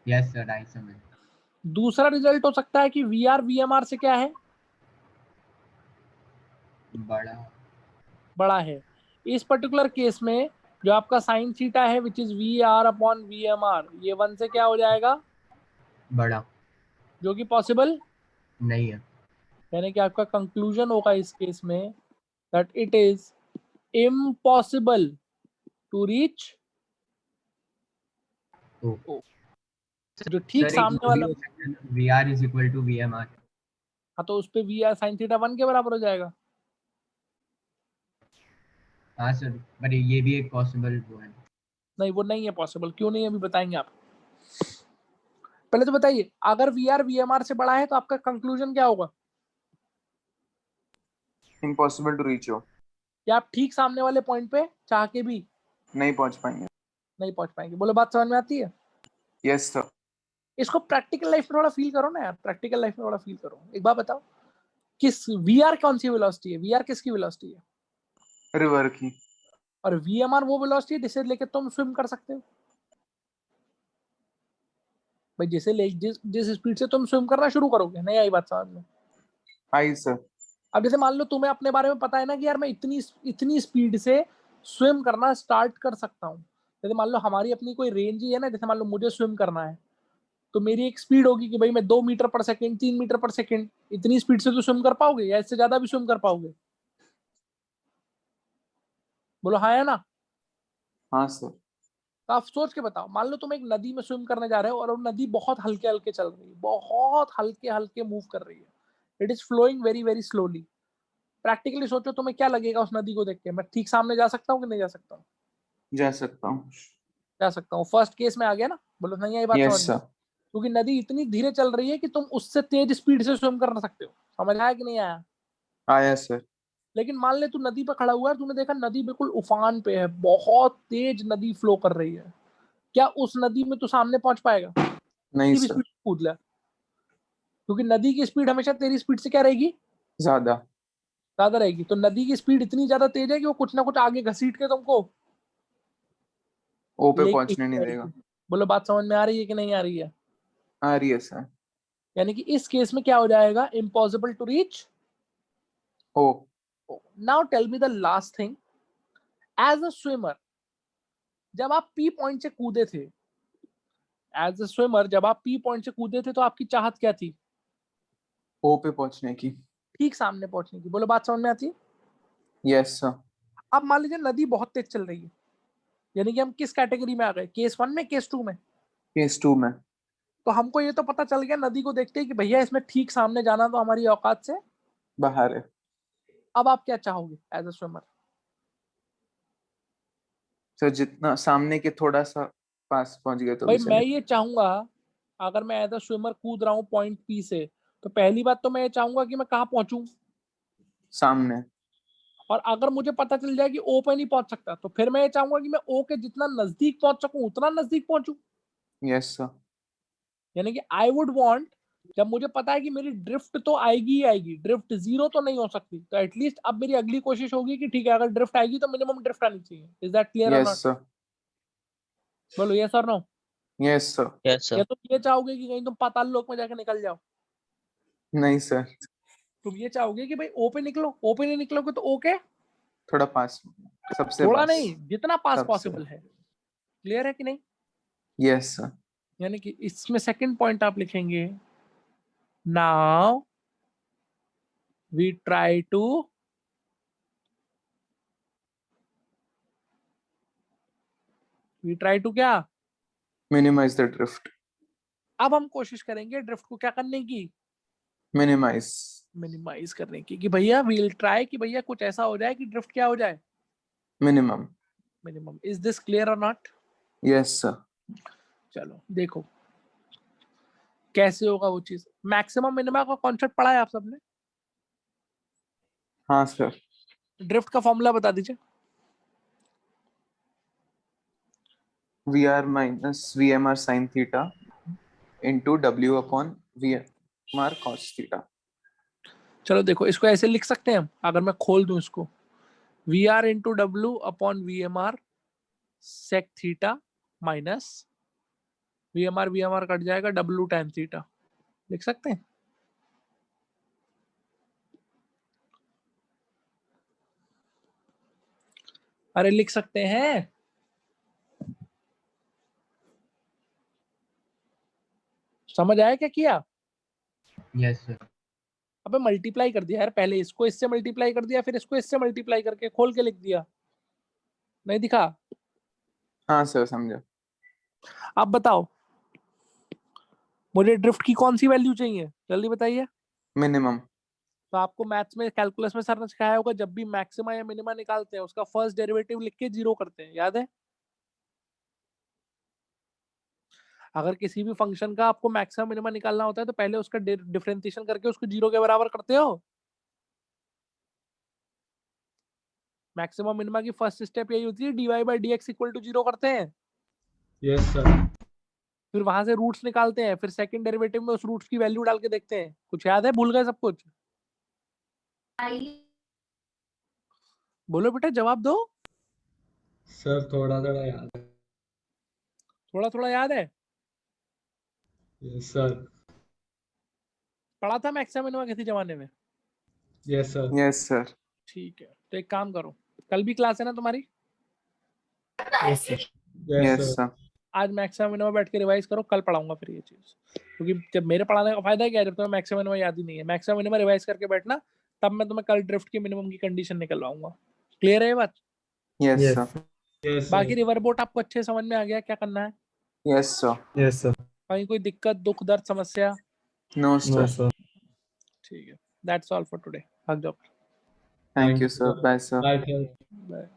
यस सर, आई समझ। दूसरा रिजल्ट हो सकता है कि वीआर वीएमआर से क्या है? बड़ा। बड़ा है। इस पर्टिकुलर केस में जो आपका साइन थीटा है which is V R upon V M R, ये 1 से क्या हो जाएगा? बड़ा। जो कि पॉसिबल नहीं है। यानी कि आपका कंक्लूजन होगा इस केस में that it is impossible to reach तो जो ठीक सर एक सामने वो भी वाला। हो सकता है ना, VR is equal to VMR. हाँ, तो उस पे वी आर साइन थीटा 1 के बराबर हो जाएगा। हाँ सर, पर ये भी एक पॉसिबल वो है। नहीं, वो नहीं है पॉसिबल। क्यों नहीं है अभी बताएंगे आप। पहले तो बताइए, अगर V R V M R से बड़ा है तो आपका कंक्लूजन क्या होगा? इम्पॉसिबल टू रीच हो। क्या आप ठीक सामने वाले पॉइंट पे चाह के भी नहीं पहुंच पाएंगे। नहीं पहुंच पाएंगे? बोलो, बात समझ में आती है? Yes sir. इसको प्रैक्टिकल लाइफ में थोड़ा फील करो ना यार, प्रैक्टिकल लाइफ में थोड़ा फील करो। एक बात बताओ, किस वीआर कौन सी वेलोसिटी है? वीआर किसकी वेलोसिटी है? रिवर की। और वीएमआर वो वेलोसिटी है जिसे लेके तुम स्विम कर सकते हो। भाई जिसे ले जिस स्पीड से तुम स्विम करना शुरू करोगे। नहीं आई बात समझ में? आई सर। अब जैसे मान लो तुम्हें अपने बारे में पता है ना कि यार मैं इतनी स्पीड से स्विम करना स्टार्ट कर सकता हूँ। जैसे मान लो हमारी अपनी कोई रेंज ही है ना, जैसे मान लो मुझे स्विम करना है तो मेरी एक स्पीड होगी कि भाई मैं 2 metre per second 3 metre per second, इतनी स्पीड से तो स्विम कर पाओगे या इससे ज्यादा भी स्विम कर पाओगे? बोलो हाँ या ना। हाँ सर। तो आप सोच के बताओ, मान लो तुम एक नदी में स्विम करने जा रहे हो और वो नदी बहुत हल्के हल्के चल रही है, बहुत हल्के हल्के मूव कर रही है, it is flowing very very slowly. Practically सोचो तुम्हें क्या लगेगा उस नदी को देख के? मैं ठीक सामने जा सकता हूँ कि नहीं जा सकता हूँ? जा सकता हूँ। जा सकता हूँ। फर्स्ट केस में आ गया ना? बोलो नहीं आई बात यस समझ में? सर। क्योंकि नदी इतनी धीरे चल रही है कि तुम उससे तेज स्पीड से स्विम कर सकते हो। समझ आया कि नहीं आया? आया सर। लेकिन मान ले तू नदी पर खड़ा हुआ है, तूने देखा नदी बिल्कुल उफान पे है, बहुत तेज नदी फ्लो कर रही है, क्या उस नदी में तू सामने पहुंच पाएगा? नहीं कितनी भी सर। स्पीड कूद ले, क्योंकि नदी की स्पीड हमेशा तेरी स्पीड से क्या रहेगी? ज्यादा। ज्यादा रहेगी। तो नदी की स्पीड इतनी ज्यादा तेज है कि वो कुछ ना कुछ आगे घसीट के तुमको ओ पे लेके पहुंचने ही नहीं जाएगी। देगा। बोलो बात समझ में आ रही है कि नहीं आ रही है? आ रही है सर। यानी कि इस केस में क्या हो जाएगा, impossible to reach O. Now tell me the last thing, as a swimmer जब आप पी पॉइंट से कूदे थे, एज अ स्विमर जब आप पी पॉइंट से कूदे थे तो आपकी चाहत क्या थी? ओ पे पहुंचने की। ठीक सामने पहुंचने की। बोलो बात समझ में आती है? Yes sir. अब मान लीजिए नदी बहुत तेज चल रही है, यानी कि हम किस कैटेगरी में आ गए, केस 1 में, केस 2 में? केस 2 में। तो हमको ये तो पता चल गया नदी को देखते ही कि भैया इसमें ठीक सामने जाना तो हमारी औकात से बाहर है। अब आप क्या चाहोगे एज अ स्विमर? सर जितना सामने के थोड़ा सा पास पहुंच गए तो भाई भी मैं चलेगा। ये चाहूंगा, अगर मैं एज अ स्विमर कूद रहा हूँ पॉइंट पी से, तो पहली बात तो मैं ये चाहूंगा कि मैं कहाँ पहुंचूं, सामने। और अगर मुझे पता चल जाए कि ओ पे नहीं पहुंच सकता तो फिर मैं ये चाहूंगा कि मैं ओ के जितना नजदीक पहुंच सकूं उतना नजदीक पहुंचूं। Yes sir. यानी कि आई वुड वांट, जब मुझे पता है कि मेरी ड्रिफ्ट तो आएगी ही आएगी, ड्रिफ्ट जीरो तो नहीं हो सकती, तो एटलीस्ट अब मेरी अगली कोशिश होगी कि ठीक है अगर ड्रिफ्ट आएगी तो मिनिमम ड्रिफ्ट आनी चाहिए। इज दैट क्लियर और यस नॉट? सर। बोलो यस और नो। Yes sir. यस या सर। तुम ये चाहोगे कि कहीं तुम पाताल लोक में जाके निकल जाओ? नहीं सर। तुम ये चाहोगे कि भाई ओ पे निकलो, ओ पे नहीं निकलोगे तो ओ के थोड़ा पास। सबसे थोड़ा पास। नहीं, जितना पास सबसे। पॉसिबल है। क्लियर है कि नहीं? Yes sir. यानी कि इसमें सेकंड पॉइंट आप लिखेंगे, नाउ वी ट्राई टू क्या? Minimize the drift. अब हम कोशिश करेंगे ड्रिफ्ट को क्या करने की? मिनिमाइज। मिनिमाइज करने की। कि भैया वील ट्राई कि भैया कुछ ऐसा हो जाए कि ड्रिफ्ट क्या हो जाए, minimum. Minimum. Is this clear और नॉट? Yes sir. चलो देखो कैसे होगा वो चीज। मैक्सिमम मिनिमा का कॉन्सेप्ट पढ़ा है आप सबने? हाँ सर। ड्रिफ्ट का फॉर्मूला बता दीजिए। VR minus VMR sin theta into W upon VMR cos theta। चलो देखो इसको ऐसे लिख सकते हैं हम, अगर मैं खोल दूं इसको, V R into W upon V M R sec theta minus V M R cut जाएगा डब्ल्यू टैन थीटा। लिख सकते हैं? अरे लिख सकते हैं। समझ आया क्या किया? Yes sir. अबे मल्टीप्लाई कर दिया यार, पहले इसको इससे मल्टीप्लाई कर दिया फिर इसको इससे मल्टीप्लाई करके खोल के लिख दिया, नहीं दिखा? हाँ सर समझा। अब बताओ मुझे ड्रिफ्ट की कौन सी वैल्यू चाहिए, जल्दी बताइए। मिनिमम। तो आपको मैथ्स में कैलकुलस में सर ने सिखाया होगा, जब भी मैक्सिमा या मिनिमा निकालते हैं उसका फर्स्ट डेरिवेटिव लिख के जीरो करते हैं, याद है? अगर किसी भी फंक्शन का आपको मैक्सिमा मिनिमा निकालना होता है तो पहले उसका डिफरेंशिएशन करके उसको जीरो के बराबर करते हो। मैक्सिमम मिनिमा की फर्स्ट स्टेप यही होती है, dy by D X equal to zero करते हैं, यस सर। फिर वहां से रूट्स निकालते हैं, फिर सेकंड डेरिवेटिव में उस रूट्स की वैल्यू डाल के देखते हैं। कुछ याद है, भूल गए सब कुछ? बोलो बेटा जवाब दो। सर थोड़ा थोड़ा याद है। थोड़ा थोड़ा याद है? Yes sir. पढ़ा था मैक्सिमम मिनिमा किसी जमाने में? Yes sir. Yes sir. ठीक है, तो एक काम करो, कल भी क्लास है ना तुम्हारी? Yes yes sir. सर। आज मैक्सिमम मिनिमा बैठ के रिवाइज करो, कल पढ़ाऊंगा फिर ये चीज। क्योंकि जब मेरे पढ़ाने का फायदा क्या है, जब तुम्हें मैक्सिमम मिनिमा याद ही नहीं है, मैक्सिमम मिनिमा रिवाइज करके बैठना, तब मैं तुम्हें कल ड्रिफ्ट की मिनिमम की कंडीशन निकलवाऊंगा। क्लियर है ये बात? Yes yes sir. यस बाकी सर। रिवर बोट आपको अच्छे समझ में आ गया क्या करना है? Yes sir. Yes sir. कहीं कोई दिक्कत दुख दर्द समस्या? No no sir. सर। ठीक है, दैट्स ऑल फॉर टुडे। भाग जाओ। Thank you sir. Bye sir. Bye sir. Bye.